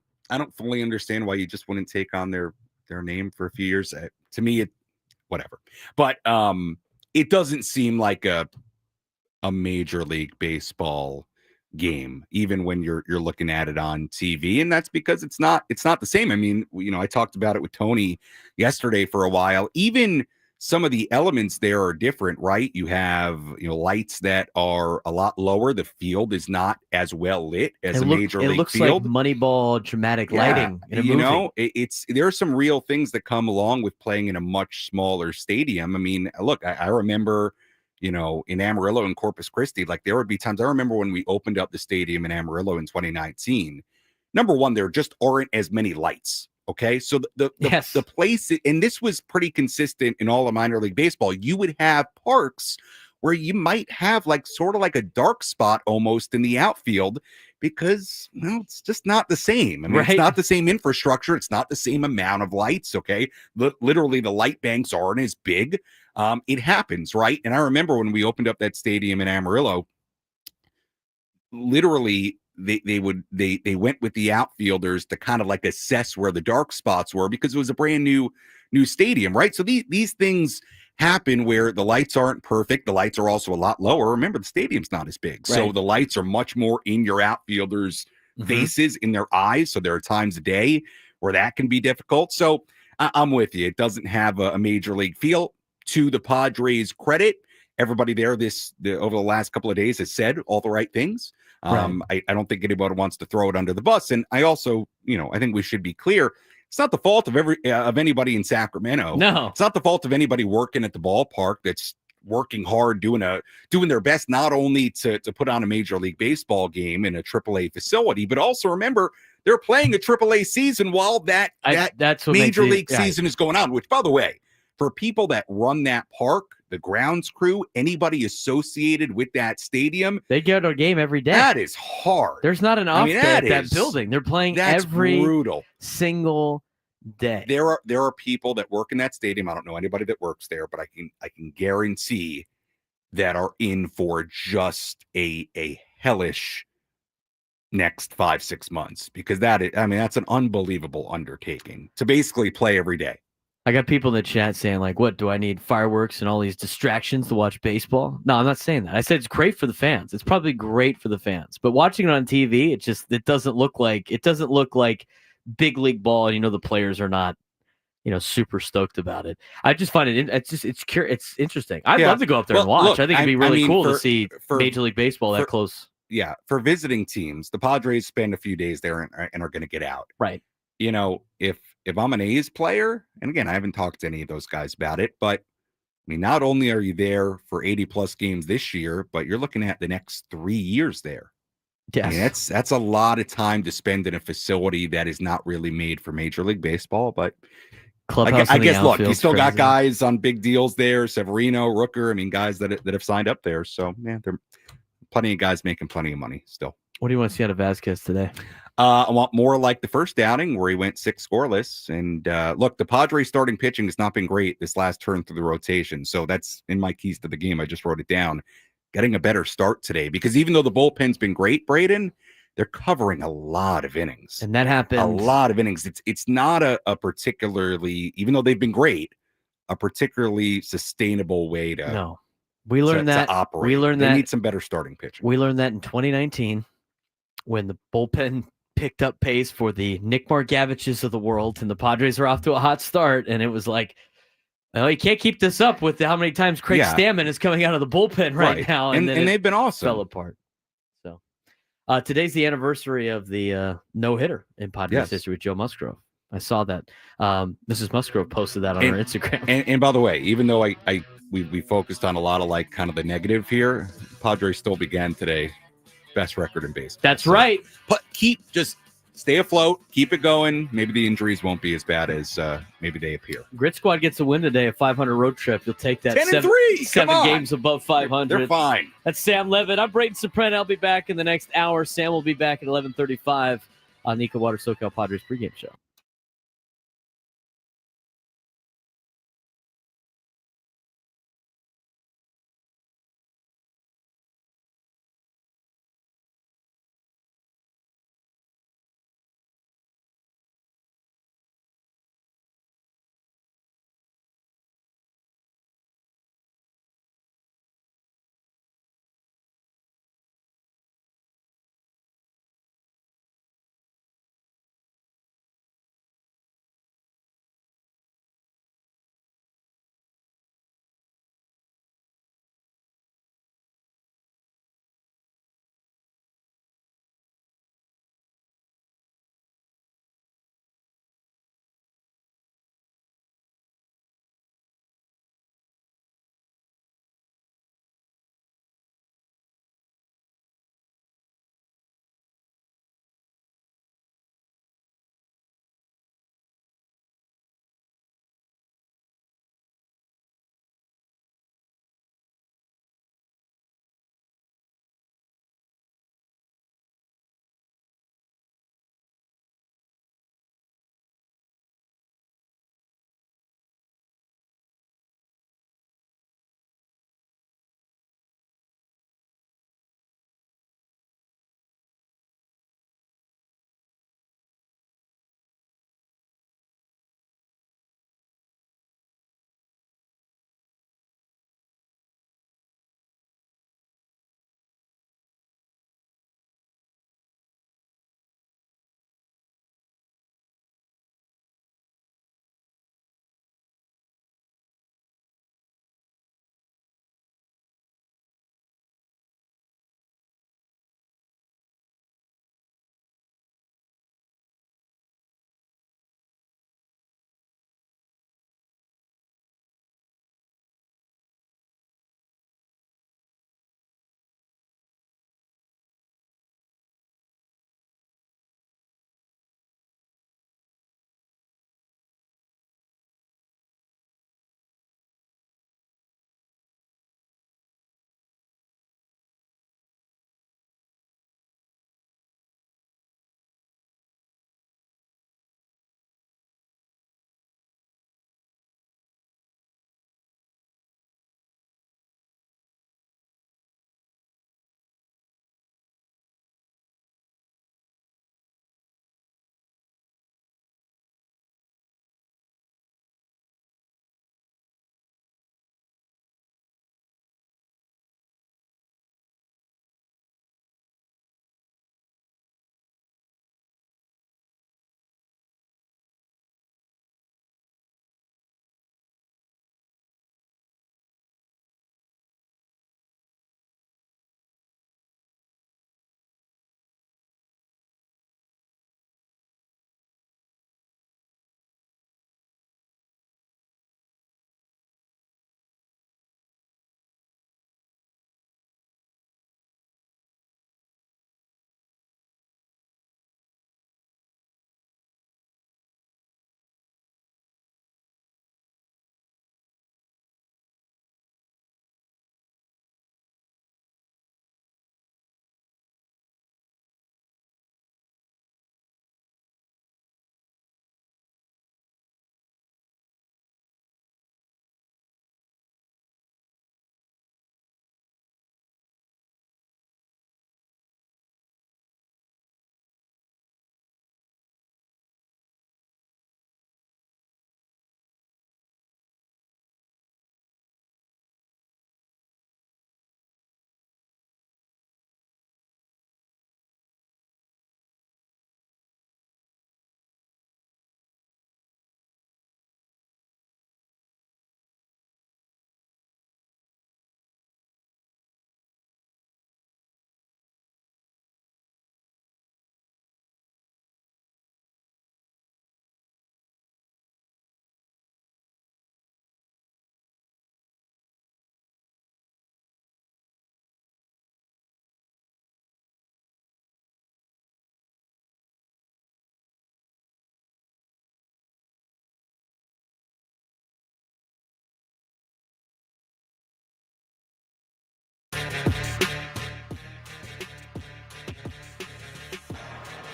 fully understand why you just wouldn't take on their name for a few years. To me, whatever. But it doesn't seem like a Major League Baseball game, even when you're looking at it on TV, and that's because it's not the same. I mean, I talked about it with Tony yesterday for a while. Even some of the elements there are different, right? You have lights that are a lot lower. The field is not as well lit as a major league field. It looks like Moneyball dramatic lighting in a movie. There are some real things that come along with playing in a much smaller stadium. I mean, look, I remember in Amarillo and Corpus Christi, like, there would be times, I remember when we opened up the stadium in Amarillo in 2019, number one, there just aren't as many lights. Okay. So the place, and this was pretty consistent in all of minor league baseball, you would have parks where you might have sort of like a dark spot almost in the outfield because, it's just not the same. I mean, It's not the same infrastructure. It's not the same amount of lights. Okay. Literally, the light banks aren't as big. It happens, right? And I remember when we opened up that stadium in Amarillo, literally they went with the outfielders to kind of like assess where the dark spots were because it was a brand new stadium, right? So these things happen where the lights aren't perfect. The lights are also a lot lower. Remember, the stadium's not as big. Right. So the lights are much more in your outfielders' faces, in their eyes. So there are times a day where that can be difficult. So I'm with you. It doesn't have a major league feel. To the Padres' credit, everybody there over the last couple of days has said all the right things. I don't think anybody wants to throw it under the bus. And I also, I think we should be clear. It's not the fault of anybody in Sacramento. No, it's not the fault of anybody working at the ballpark that's working hard, doing their best, not only to put on a Major League Baseball game in a AAA facility, but also remember they're playing a AAA season while that's what Major League season is going on. Which, by the way, for people that run that park, the grounds crew, anybody associated with that stadium, they go to a game every day. That is hard. There's not an off day at that building. They're playing every brutal single day. There are people that work in that stadium. I don't know anybody that works there, but I can guarantee that are in for just a hellish next 5-6 months, because that's an unbelievable undertaking to basically play every day. I got people in the chat saying, like, what, do I need fireworks and all these distractions to watch baseball? No, I'm not saying that. I said it's great for the fans. It's probably great for the fans. But watching it on TV, it doesn't look like big league ball. And, the players are not, super stoked about it. I just find it's interesting. I'd love to go up there and watch. Look, I think it'd be really cool to see Major League Baseball that close. Yeah. For visiting teams, the Padres spend a few days there and are going to get out. Right. If I'm an A's player, and again, I haven't talked to any of those guys about it, but I mean, not only are you there for 80 plus games this year, but you're looking at the next 3 years there. Yes. I mean, that's a lot of time to spend in a facility that is not really made for Major League Baseball. But Clubhouse I in the guess, look, you outfield's still got crazy. guys on big deals there, Severino, Rooker. I mean, guys that have signed up there. So, man, there are plenty of guys making plenty of money still. What do you want to see out of Vasquez today? I want more like the first outing where he went 6 scoreless. And look, the Padres starting pitching has not been great this last turn through the rotation. So that's in my keys to the game. I just wrote it down. Getting a better start today, because even though the bullpen's been great, Braden, they're covering a lot of innings. And that happened. A lot of innings. It's not a particularly, even though they've been great, a particularly sustainable way to No. We learned that. to operate. We learned they that. need some better starting pitching. We learned that in 2019 when the bullpen picked up pace for the Nick Margaviches of the world, and the Padres were off to a hot start, and it was like, well, you can't keep this up with how many times Craig Stammen is coming out of the bullpen right now, and they've been awesome. Fell apart. So today's the anniversary of the no-hitter in Padres history with Joe Musgrove. I saw that. Mrs. Musgrove posted that on her Instagram. And by the way, even though we focused on a lot of like kind of the negative here, Padres still began today best record in baseball. That's right. But just stay afloat, keep it going. Maybe the injuries won't be as bad as maybe they appear. Grit Squad gets a win today, a 500 road trip. You'll take that. 10-3. Seven games above 500. They're fine. That's Sam Levitt. I'm Braden Surprenant. I'll be back in the next hour. Sam will be back at 11:35 on the Eco Water SoCal Padres pregame show.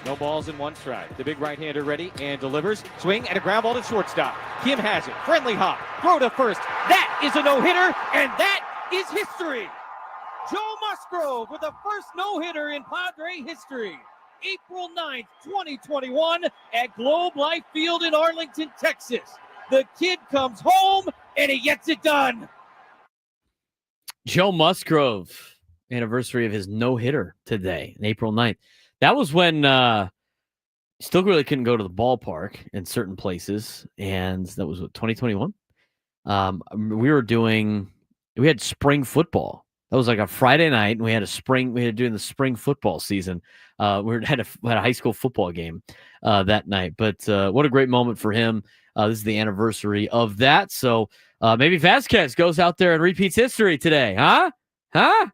No balls in one strike. The big right-hander ready and delivers. Swing and a ground ball to shortstop. Kim has it. Friendly hop. Throw to first. That is a no-hitter, and that is history. Joe Musgrove with the first no-hitter in Padre history. April 9th, 2021 at Globe Life Field in Arlington, Texas. The kid comes home, and he gets it done. Joe Musgrove, anniversary of his no-hitter today, on April 9th. That was when still really couldn't go to the ballpark in certain places, and that was what, 2021. We had spring football. That was like a Friday night, and we had doing the spring football season. We had a high school football game that night. But what a great moment for him. This is the anniversary of that. So maybe Vasquez goes out there and repeats history today, huh?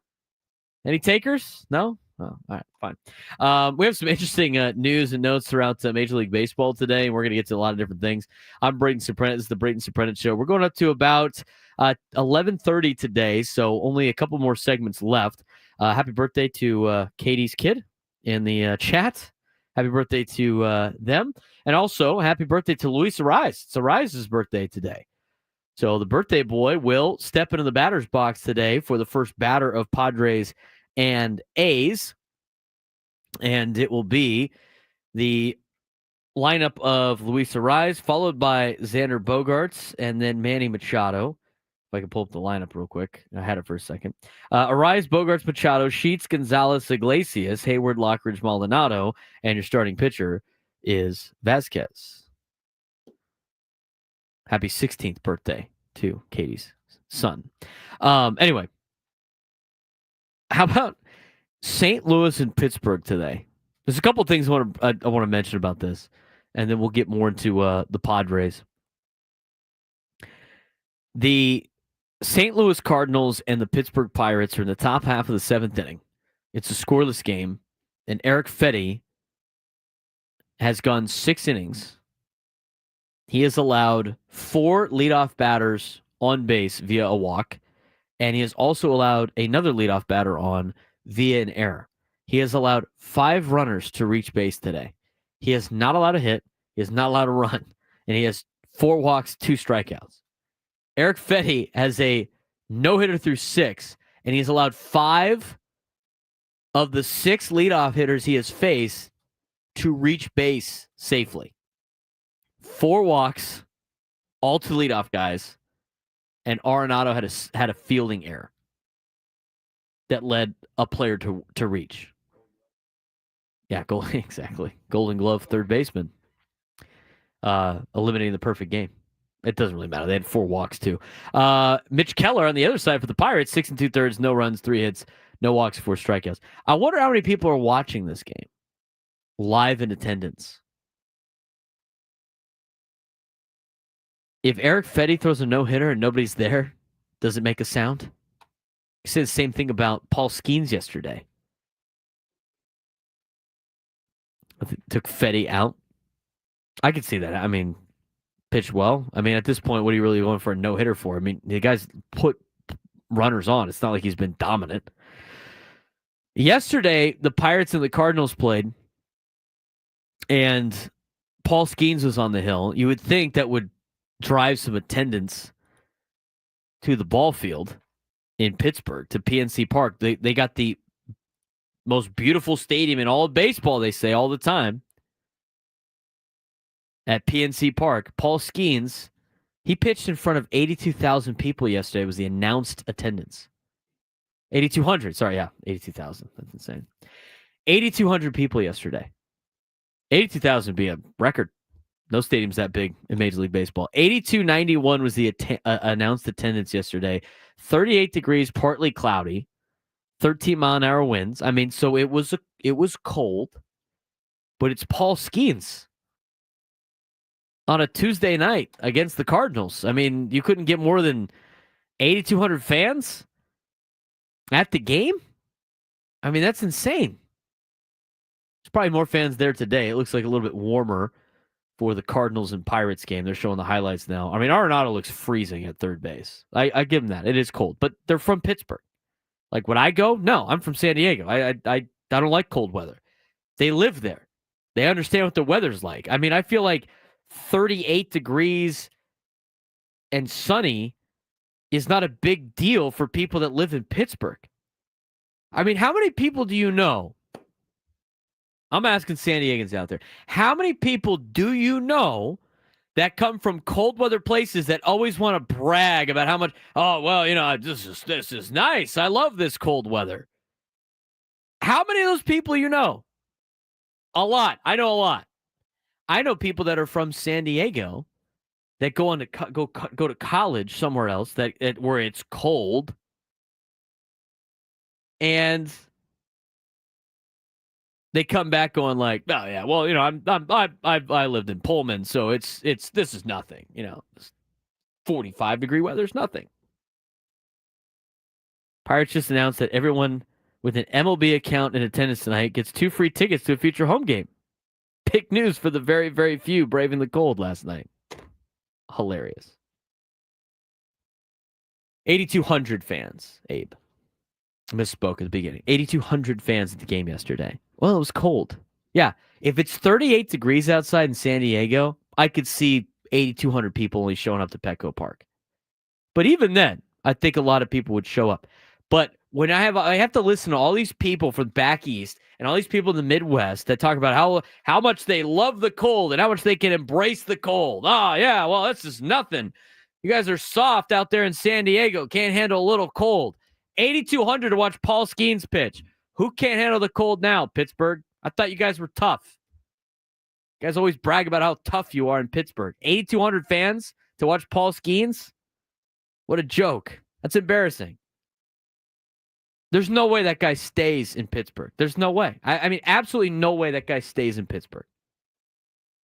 Any takers? No? Oh, all right, fine. We have some interesting news and notes throughout Major League Baseball today, and we're going to get to a lot of different things. I'm Braden Surprenant. This is the Braden Surprenant Show. We're going up to about 11:30 today, so only a couple more segments left. Happy birthday to Katie's kid in the chat. Happy birthday to them. And also, happy birthday to Luis Ariz. It's Ariz's birthday today. So the birthday boy will step into the batter's box today for the first batter of Padres and A's. And it will be the lineup of Luis Ariz, followed by Xander Bogaerts, and then Manny Machado. If I can pull up the lineup real quick. I had it for a second. Ariz, Bogaerts, Machado, Sheets, Gonzalez, Iglesias, Hayward, Lockridge, Maldonado, and your starting pitcher is Vasquez. Happy 16th birthday to Katie's son. Anyway, how about St. Louis and Pittsburgh today? There's a couple things I want to mention about this, and then we'll get more into the Padres. The St. Louis Cardinals and the Pittsburgh Pirates are in the top half of the seventh inning. It's a scoreless game, and Eric Fetty has gone 6 innings. He has allowed 4 leadoff batters on base via a walk, and he has also allowed another leadoff batter on via an error. He has allowed 5 runners to reach base today. He has not allowed a hit. He has not allowed a run, and he has 4 walks, 2 strikeouts. Eric Fetty has a no-hitter through 6, and he's allowed 5 of the 6 leadoff hitters he has faced to reach base safely. 4 walks, all to leadoff guys, and Arenado had a fielding error that led a player to reach. Yeah, exactly. Golden Glove third baseman. Eliminating the perfect game. It doesn't really matter. They had 4 walks, too. Mitch Keller on the other side for the Pirates, 6 2/3, no runs, 3 hits, no walks, 4 strikeouts. I wonder how many people are watching this game live in attendance. If Eric Fetty throws a no-hitter and nobody's there, does it make a sound? You said the same thing about Paul Skeens yesterday. Took Fetty out. I could see that. I mean, pitched well. I mean, at this point, what are you really going for a no-hitter for? I mean, the guy's put runners on. It's not like he's been dominant. Yesterday, the Pirates and the Cardinals played, and Paul Skeens was on the hill. You would think that would drive some attendance to the ball field in Pittsburgh, to PNC Park. They got the most beautiful stadium in all of baseball, they say all the time, at PNC Park. Paul Skeens, he pitched in front of 82,000 people yesterday, was the announced attendance. 8,200, sorry, yeah, 82,000. That's insane. 8,200 people yesterday. 82,000 would be a record. No stadium's that big in Major League Baseball. 8291 was the announced attendance yesterday. 38 degrees, partly cloudy. 13-mile-an-hour winds. I mean, so it was cold, but it's Paul Skeens on a Tuesday night against the Cardinals. I mean, you couldn't get more than 8,200 fans at the game? I mean, that's insane. There's probably more fans there today. It looks like a little bit warmer for the Cardinals and Pirates game. They're showing the highlights now. I mean, Arenado looks freezing at third base. I give them that. It is cold, but they're from Pittsburgh. Like, would I go? No, I'm from San Diego. I don't like cold weather. They live there. They understand what the weather's like. I mean, I feel like 38 degrees and sunny is not a big deal for people that live in Pittsburgh. I mean, how many people do you know? I'm asking San Diegans out there. How many people do you know that come from cold weather places that always want to brag about how much, oh, well, this is nice. I love this cold weather. How many of those people you know? A lot. I know a lot. I know people that are from San Diego that go to college somewhere else where it's cold, and they come back going like, oh yeah, well, I lived in Pullman, so it's this is nothing, 45-degree weather is nothing. Pirates just announced that everyone with an MLB account in attendance tonight gets 2 free tickets to a future home game. Big news for the very, very few braving the cold last night. Hilarious. 8,200 fans, Abe. Misspoke at the beginning. 8,200 fans at the game yesterday. Well, it was cold. Yeah, if it's 38 degrees outside in San Diego, I could see 8,200 people only showing up to Petco Park. But even then, I think a lot of people would show up. But when I have to listen to all these people from back east and all these people in the Midwest that talk about how much they love the cold and how much they can embrace the cold. Oh, yeah, well, that's just nothing. You guys are soft out there in San Diego. Can't handle a little cold. 8,200 to watch Paul Skeens pitch. Who can't handle the cold now, Pittsburgh? I thought you guys were tough. You guys always brag about how tough you are in Pittsburgh. 8,200 fans to watch Paul Skeens? What a joke. That's embarrassing. There's no way that guy stays in Pittsburgh. There's no way. I mean, absolutely no way that guy stays in Pittsburgh.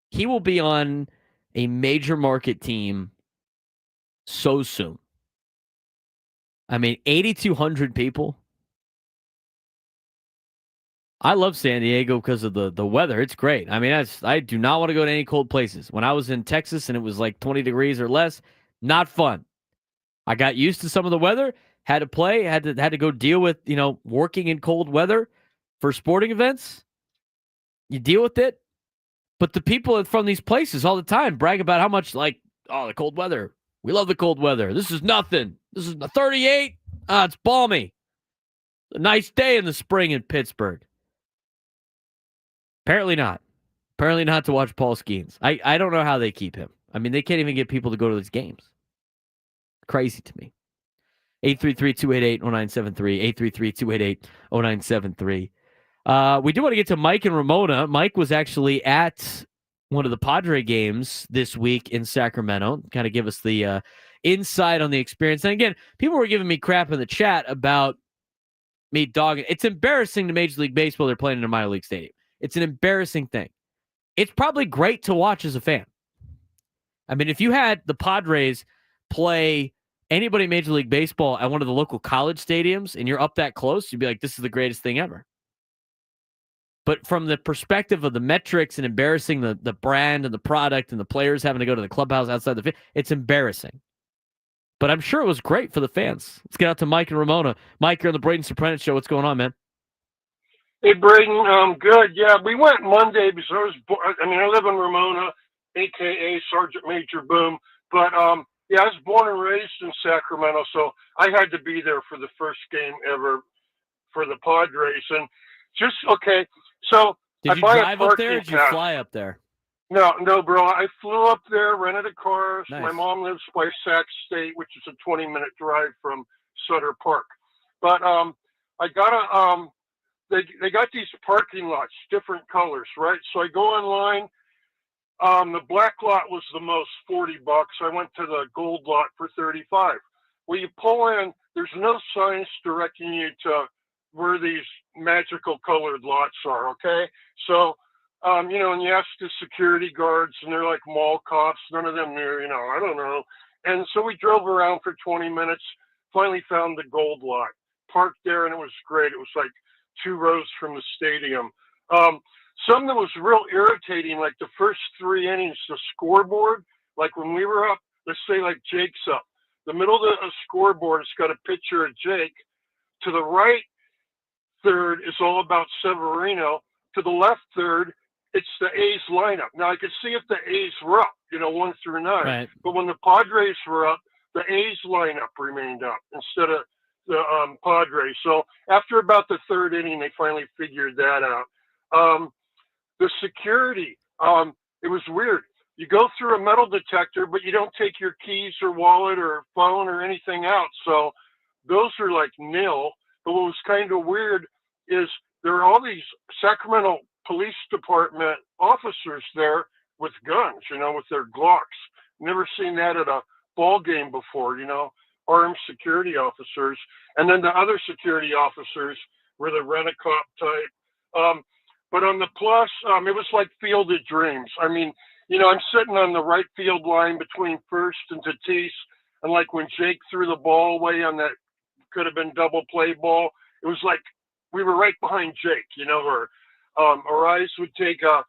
He will be on a major market team so soon. I mean, 8,200 people. I love San Diego because of the weather. It's great. I mean, I do not want to go to any cold places. When I was in Texas and it was like 20 degrees or less, not fun. I got used to some of the weather, had to play, had to go deal with, working in cold weather for sporting events. You deal with it. But the people from these places all the time brag about how much, the cold weather. We love the cold weather. This is nothing. This is 38. It's balmy. A nice day in the spring in Pittsburgh. Apparently not. Apparently not to watch Paul Skeens. I don't know how they keep him. I mean, they can't even get people to go to these games. Crazy to me. 833-288-0973. 833-288-0973. We do want to get to Mike and Ramona. Mike was actually at one of the Padre games this week in Sacramento. Kind of give us the insight on the experience. And again, people were giving me crap in the chat about me dogging. It's embarrassing to Major League Baseball they're playing in a minor league stadium. It's an embarrassing thing. It's probably great to watch as a fan. I mean, if you had the Padres play anybody in Major League Baseball at one of the local college stadiums and you're up that close, you'd be like, this is the greatest thing ever. But from the perspective of the metrics and embarrassing the brand and the product and the players having to go to the clubhouse outside the field, it's embarrassing. But I'm sure it was great for the fans. Let's get out to Mike and Ramona. Mike, you're on the Braden Surprenant Show. What's going on, man? Hey, Braden. Good. Yeah, we went Monday because I live in Ramona, a.k.a. Sergeant Major Boom. But, yeah, I was born and raised in Sacramento, so I had to be there for the first game ever for the Padres. And so did you drive up there or did you fly up there? No, bro. I flew up there, rented a car. Nice. My mom lives by Sac State, which is a 20-minute drive from Sutter Park. But I got they got these parking lots, different colors, right? So I go online. The black lot was the most, $40. I went to the gold lot for $35. Well, you pull in, there's no signs directing you to where these magical colored lots are, okay? So, and you ask the security guards, and they're like mall cops. None of them knew, I don't know. And so we drove around for 20 minutes, finally found the gold lot, parked there, and it was great. It was like 2 rows from the stadium. Something that was real irritating, like the first 3 innings, the scoreboard, like when we were up, let's say like Jake's up, the middle of the scoreboard, it's got a picture of Jake. To the right third is all about Severino. To the left third it's the A's lineup. Now I could see if the A's were up, 1 through 9. Right. But when the Padres were up, the A's lineup remained up instead of the Padres. So after about the third inning, they finally figured that out. The security, it was weird. You go through a metal detector, but you don't take your keys or wallet or phone or anything out. So those are like nil. But what was kind of weird is there are all these Sacramento Police Department officers there with guns, with their Glocks. Never seen that at a ball game before, armed security officers. And then the other security officers were the rent-a-cop type. But on the plus, it was like Field of Dreams. I mean, I'm sitting on the right field line between first and Tatis. And like when Jake threw the ball away on that could have been double play ball, it was like we were right behind Jake, or Arise would take a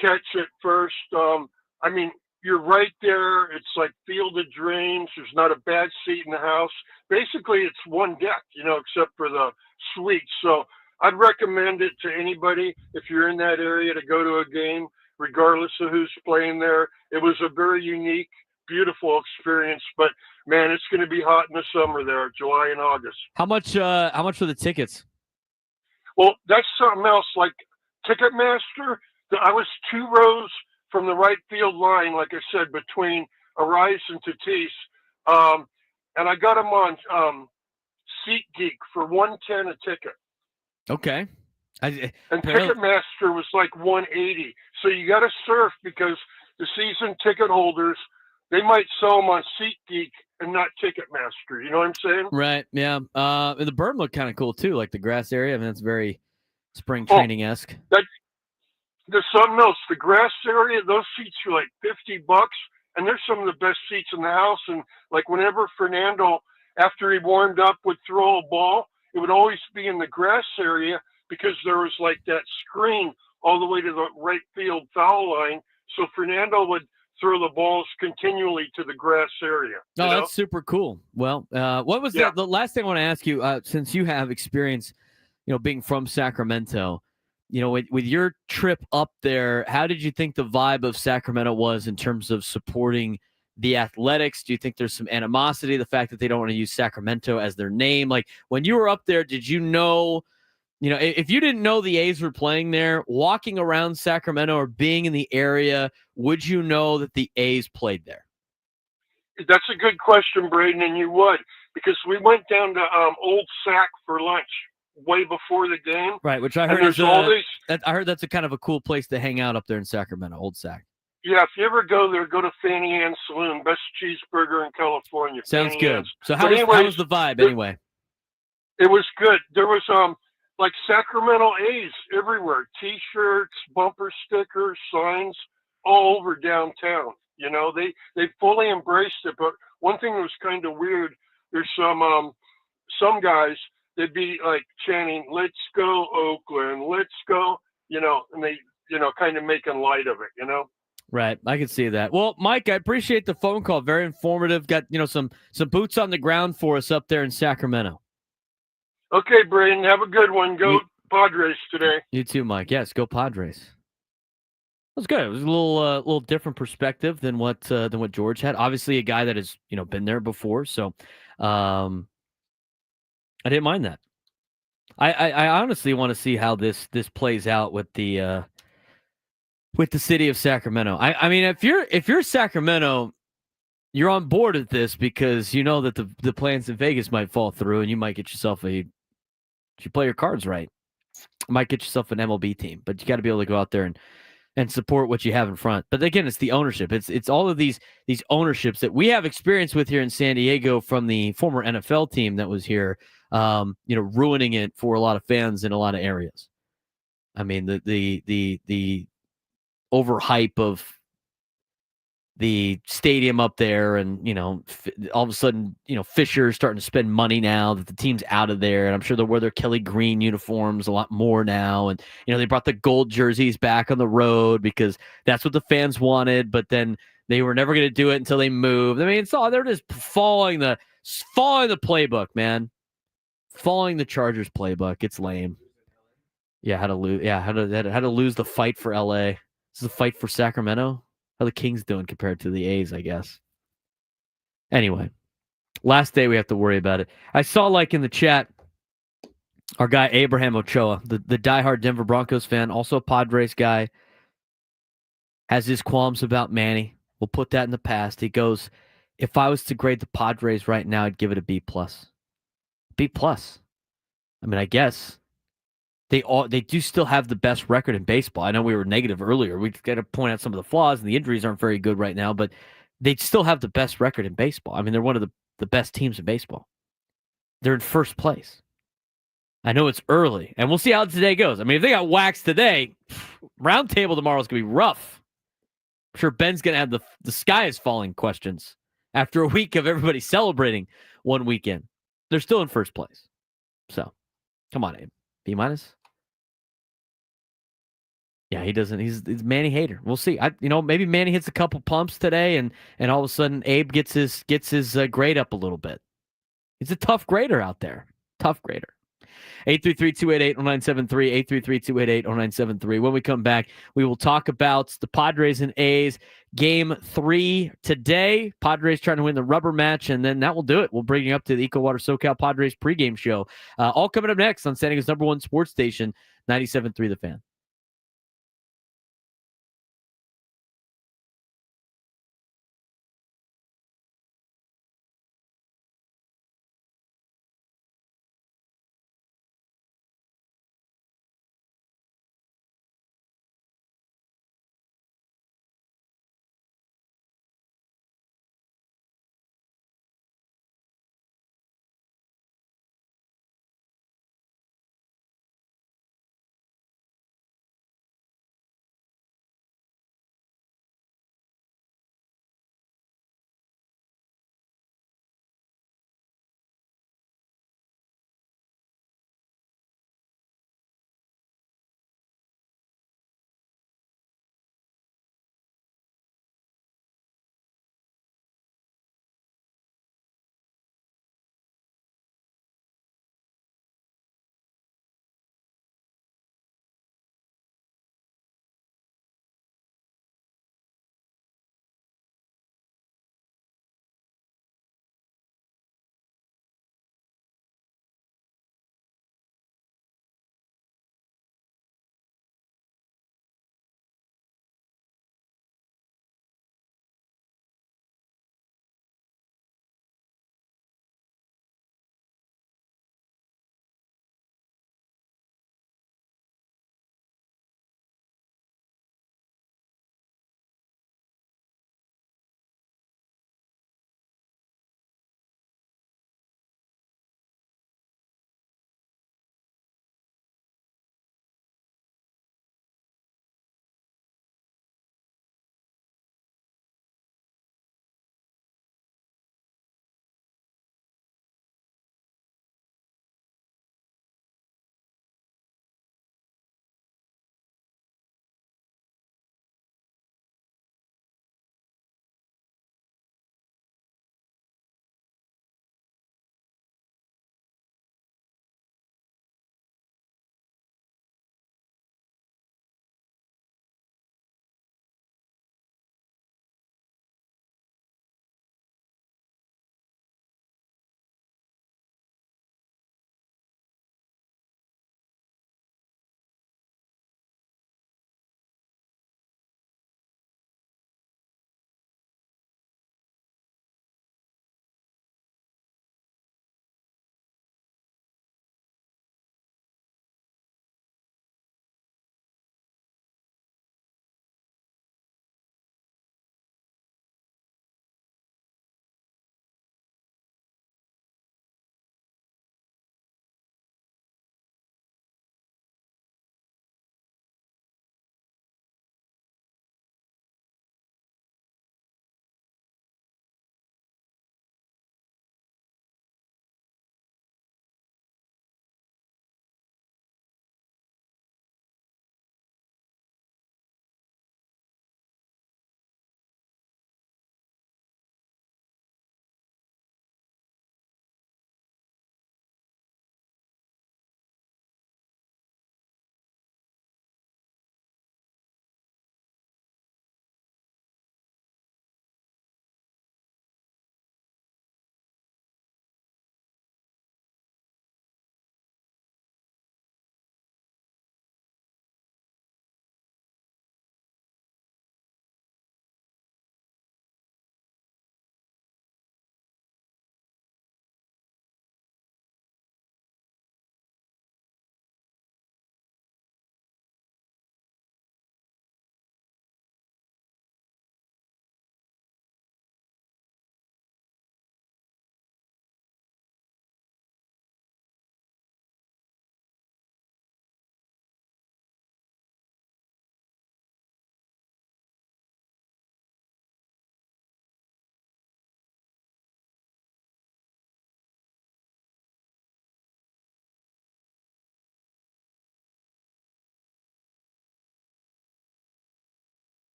catch at first. I mean, you're right there. It's like Field of Dreams. There's not a bad seat in the house. Basically, it's one deck, except for the suites. So I'd recommend it to anybody if you're in that area to go to a game, regardless of who's playing there. It was a very unique, beautiful experience. But man, it's going to be hot in the summer there, July and August. How much for the tickets? Well, that's something else. Like Ticketmaster, I was 2 rows from the right field line, like I said, between Arise and Tatis. And I got them on SeatGeek for $110 a ticket. Okay. And Ticketmaster was like $180. So you got to surf because the season ticket holders, they might sell them on SeatGeek and not Ticketmaster. You know what I'm saying? Right. Yeah. The berm looked kind of cool too, like the grass area. I mean, that's very spring training-esque. There's something else. The grass area, those seats are like $50, and they're some of the best seats in the house. And like whenever Fernando, after he warmed up, would throw a ball, it would always be in the grass area because there was like that screen all the way to the right field foul line. So Fernando would throw the balls continually to the grass area. No, that's super cool. Well, what was the last thing I want to ask you, since you have experience, being from Sacramento, with your trip up there, how did you think the vibe of Sacramento was in terms of supporting the Athletics? Do you think there's some animosity, the fact that they don't want to use Sacramento as their name? Like when you were up there, did you know, if you didn't know the A's were playing there, walking around Sacramento or being in the area, would you know that the A's played there? That's a good question, Braden, and you would, because we went down to Old Sac for lunch way before the game. Right, which I heard I heard that's a kind of a cool place to hang out up there in Sacramento, Old Sac. Yeah, if you ever go there, go to Fanny Ann's Saloon, best cheeseburger in California. Sounds Fanny good. Ann's. So how was the vibe anyway? It was good. There was like Sacramento A's everywhere, T-shirts, bumper stickers, signs all over downtown. They fully embraced it. But one thing that was kind of weird, there's some guys, they'd be like chanting, "Let's go Oakland, let's go," and they, kind of making light of it, Right. I can see that. Well, Mike, I appreciate the phone call. Very informative. Got, some boots on the ground for us up there in Sacramento. Okay, Braden, have a good one. Go Padres today. You too, Mike. Yes, go Padres. That was good. It was a little different perspective than what George had. Obviously, a guy that has been there before, so I didn't mind that. I honestly want to see how this plays out with the city of Sacramento. I mean, if you're Sacramento, you're on board with this because you know that the plans in Vegas might fall through, and you might get yourself if you play your cards right, might get yourself an MLB team. But you got to be able to go out there and support what you have in front. But again, it's the ownership. It's all of these ownerships that we have experience with here in San Diego from the former NFL team that was here, ruining it for a lot of fans in a lot of areas. I mean, the overhype of the stadium up there, and all of a sudden, Fisher's starting to spend money now that the team's out of there, and I'm sure they'll wear their Kelly Green uniforms a lot more now, and they brought the gold jerseys back on the road because that's what the fans wanted, but then they were never going to do it until they moved. I mean, they're just following the playbook, man. Following the Chargers playbook. It's lame. Yeah, how to lose. Yeah, how to lose the fight for LA. This is a fight for Sacramento. How the Kings doing compared to the A's, I guess. Anyway, last day we have to worry about it. I saw in the chat our guy Abraham Ochoa, the diehard Denver Broncos fan, also a Padres guy, has his qualms about Manny. We'll put that in the past. He goes, if I was to grade the Padres right now, I'd give it a B plus. B plus. I mean, I guess they do still have the best record in baseball. I know we were negative earlier. We got to point out some of the flaws, and the injuries aren't very good right now, but they still have the best record in baseball. I mean, they're one of the best teams in baseball. They're in first place. I know it's early, and we'll see how today goes. I mean, if they got waxed today, round table tomorrow is going to be rough. I'm sure Ben's going to have the sky is falling questions after a week of everybody celebrating one weekend. They're still in first place. So, come on, Abe. B minus? Yeah, he doesn't. He's Manny hater. We'll see. Maybe Manny hits a couple pumps today, and all of a sudden Abe gets his grade up a little bit. He's a tough grader out there. Tough grader. 833-288-0973, 833-288-0973. When we come back, we will talk about the Padres and A's game 3 today. Padres trying to win the rubber match, and then that will do it. We'll bring you up to the Eco Water SoCal Padres pregame show. All coming up next on San Diego's #1 sports station, 97.3 The Fan.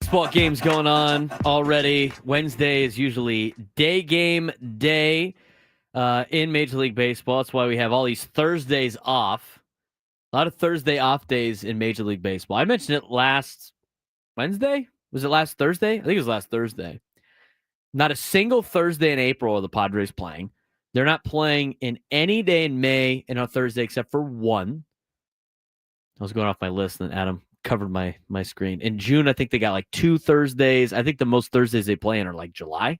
Baseball games going on already. Wednesday is usually day game day in Major League Baseball. That's why we have all these Thursdays off. A lot of Thursday off days in Major League Baseball. I mentioned it last Wednesday. Was it last Thursday? I think it was last Thursday. Not a single Thursday in April are the Padres playing. They're not playing in any day in May and on Thursday except for one. I was going off my list and Adam covered my screen. In June, I think they got like 2 Thursdays. I think the most Thursdays they play in are like July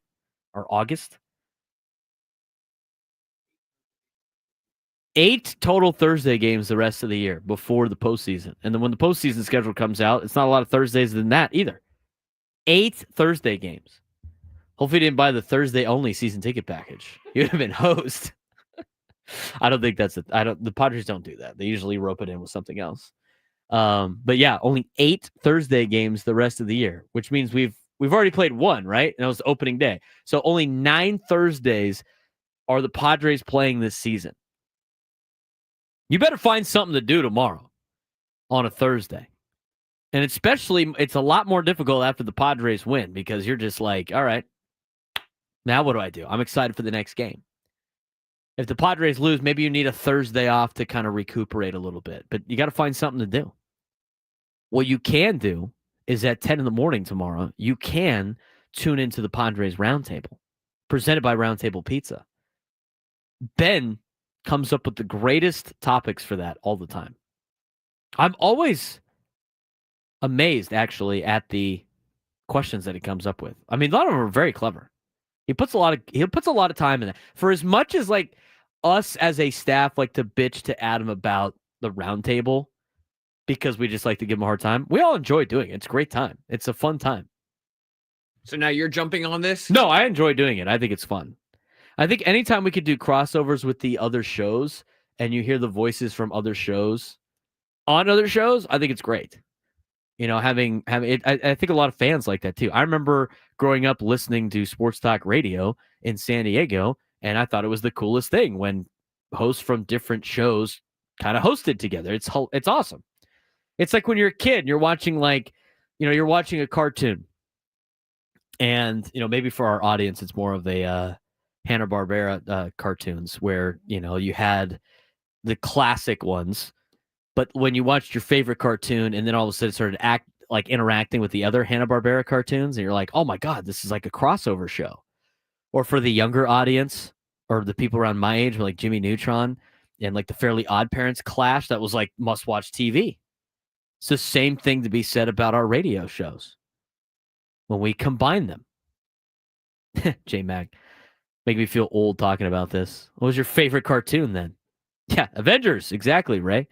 or August. 8 total Thursday games the rest of the year before the postseason. And then when the postseason schedule comes out, it's not a lot of Thursdays than that either. 8 Thursday games. Hopefully you didn't buy the Thursday-only season ticket package. You'd have been host. I don't think the Padres don't do that. They usually rope it in with something else. But yeah, only 8 Thursday games the rest of the year, which means we've already played one, right? And it was the opening day. So only 9 Thursdays are the Padres playing this season. You better find something to do tomorrow on a Thursday. And especially, it's a lot more difficult after the Padres win because you're just like, all right, now what do I do? I'm excited for the next game. If the Padres lose, maybe you need a Thursday off to kind of recuperate a little bit. But you got to find something to do. What you can do is at 10 in the morning tomorrow, you can tune into the Padres Roundtable, presented by Roundtable Pizza. Ben comes up with the greatest topics for that all the time. I'm always amazed, actually, at the questions that he comes up with. I mean, a lot of them are very clever. He puts a lot of time in that. For as much as like us as a staff like to bitch to Adam about the roundtable because we just like to give him a hard time, we all enjoy doing it. It's a great time. It's a fun time. So now you're jumping on this? No, I enjoy doing it. I think it's fun. I think anytime we could do crossovers with the other shows and you hear the voices from other shows on other shows, I think it's great. You know, having it, I think a lot of fans like that too. I remember growing up listening to sports talk radio in San Diego, and I thought it was the coolest thing when hosts from different shows kind of hosted together. It's awesome. It's like when you're a kid and you're watching you're watching a cartoon, and maybe for our audience it's more of a Hanna-Barbera cartoons where you had the classic ones. But when you watched your favorite cartoon and then all of a sudden it started interacting with the other Hanna-Barbera cartoons, and you're like, oh my God, this is like a crossover show. Or for the younger audience or the people around my age, like Jimmy Neutron and like the Fairly Odd Parents clash, that was like must-watch TV. It's the same thing to be said about our radio shows when we combine them. J-Mag, make me feel old talking about this. What was your favorite cartoon then? Yeah, Avengers. Exactly, Ray.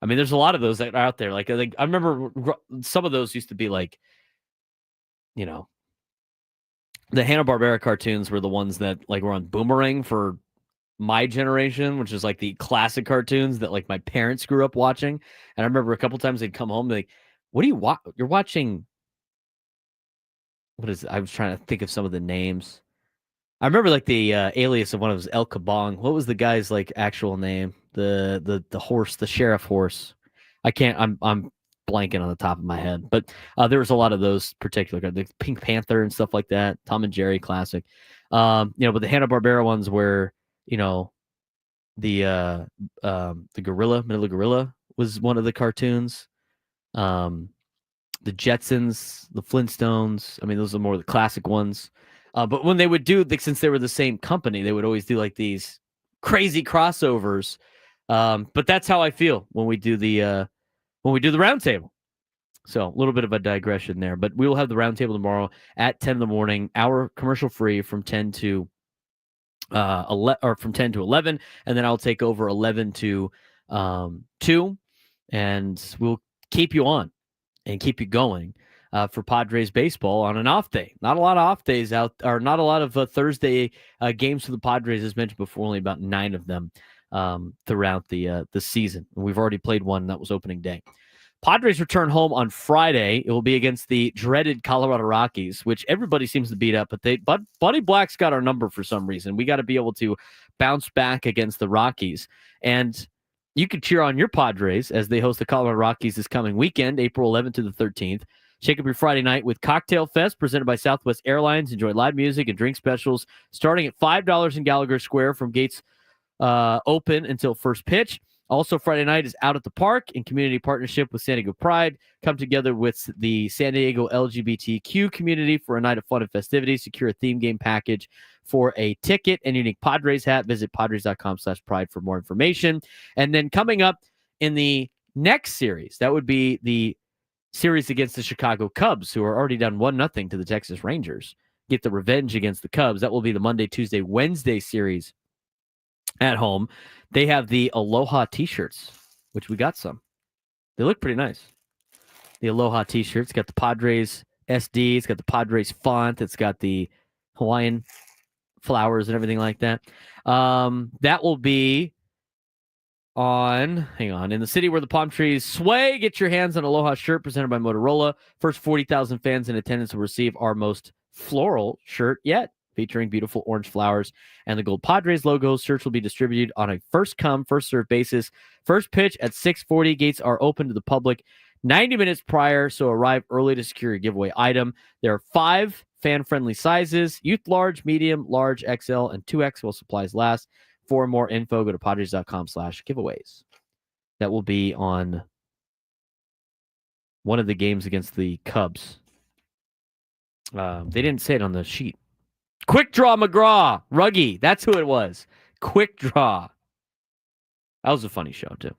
I mean, there's a lot of those that are out there. Like I remember some of those used to be like, the Hanna-Barbera cartoons were the ones that like were on Boomerang for my generation, which is like the classic cartoons that like my parents grew up watching. And I remember a couple times they'd come home, like, what do you watch? You're watching. What is it? I was trying to think of some of the names. I remember like the alias of one of those El Kabong. What was the guy's like actual name? The horse, the sheriff horse. I'm blanking on the top of my head, but there was a lot of those particular, the Pink Panther and stuff like that. Tom and Jerry classic. But the Hanna-Barbera ones were, the gorilla, Manila Gorilla was one of the cartoons. The Jetsons, the Flintstones. I mean, those are more the classic ones. But when they would do, since they were the same company, they would always do like these crazy crossovers. But that's how I feel when we do the roundtable. So a little bit of a digression there, but we will have the roundtable tomorrow at 10 in the morning, hour commercial free from 10 to 11, and then I'll take over 11 to 2, and we'll keep you on and keep you going for Padres baseball on an off day. Not a lot of off days out, or not a lot of Thursday games for the Padres, as mentioned before. Only about 9 of them throughout the season. And we've already played one that was opening day. Padres return home on Friday. It will be against the dreaded Colorado Rockies, which everybody seems to beat up. But Buddy Black's got our number for some reason. We got to be able to bounce back against the Rockies. And you can cheer on your Padres as they host the Colorado Rockies this coming weekend, April 11th to the 13th. Shake up your Friday night with Cocktail Fest presented by Southwest Airlines. Enjoy live music and drink specials starting at $5 in Gallagher Square from gates open until first pitch. Also, Friday night is Out at the Park in community partnership with San Diego Pride. Come together with the San Diego LGBTQ community for a night of fun and festivities. Secure a theme game package for a ticket and unique Padres hat. Visit padres.com/pride for more information. And then coming up in the next series, that would be the series against the Chicago Cubs, who are already down 1-0 to the Texas Rangers. Get the revenge against the Cubs. That will be the Monday, Tuesday, Wednesday series at home. They have the Aloha t-shirts, which we got some. They look pretty nice. The Aloha t-shirts got the Padres SD. It's got the Padres font. It's got the Hawaiian flowers and everything like that. That will be in the city where the palm trees sway. Get your hands on Aloha shirt presented by Motorola. First 40,000 fans in attendance will receive our most floral shirt yet, featuring beautiful orange flowers and the gold Padres logo. Shirts will be distributed on a first-come, first-served basis. First pitch at 6:40. Gates are open to the public 90 minutes prior, so arrive early to secure your giveaway item. There are 5 fan-friendly sizes: youth large, medium, large, XL, and 2X while supplies last. For more info, go to padres.com/giveaways. That will be on one of the games against the Cubs. They didn't say it on the sheet. Quick Draw McGraw, Ruggie. That's who it was. Quick Draw. That was a funny show, too.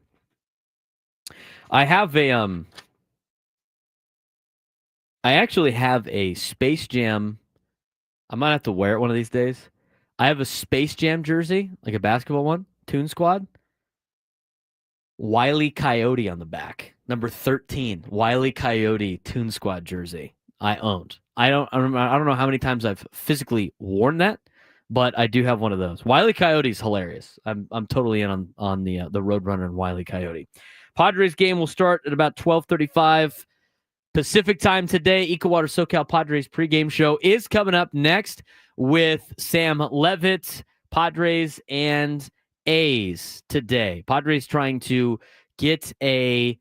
I actually have a Space Jam. I might have to wear it one of these days. I have a Space Jam jersey, like a basketball one, Toon Squad. Wile E. Coyote on the back. Number 13, Wile E. Coyote Toon Squad jersey I owned. I don't know how many times I've physically worn that, but I do have one of those. Wile E. Coyote is hilarious. I'm totally in on the Roadrunner and Wile E. Coyote. Padres game will start at about 12:35 Pacific time today. EcoWater SoCal Padres pregame show is coming up next with Sam Levitt. Padres and A's today. Padres trying to get a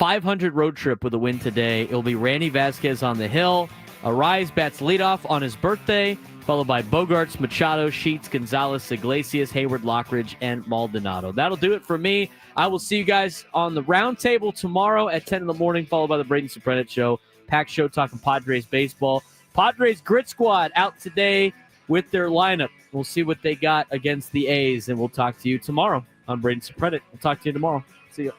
500 road trip with a win today. It'll be Randy Vasquez on the hill. Arise bats leadoff on his birthday, followed by Bogarts, Machado, Sheets, Gonzalez, Iglesias, Hayward, Lockridge, and Maldonado. That'll do it for me. I will see you guys on the round table tomorrow at 10 in the morning, followed by the Braden Surprenant show. Packed show talking Padres baseball. Padres Grit Squad out today with their lineup. We'll see what they got against the A's, and we'll talk to you tomorrow on Braden Surprenant. We'll talk to you tomorrow. See you.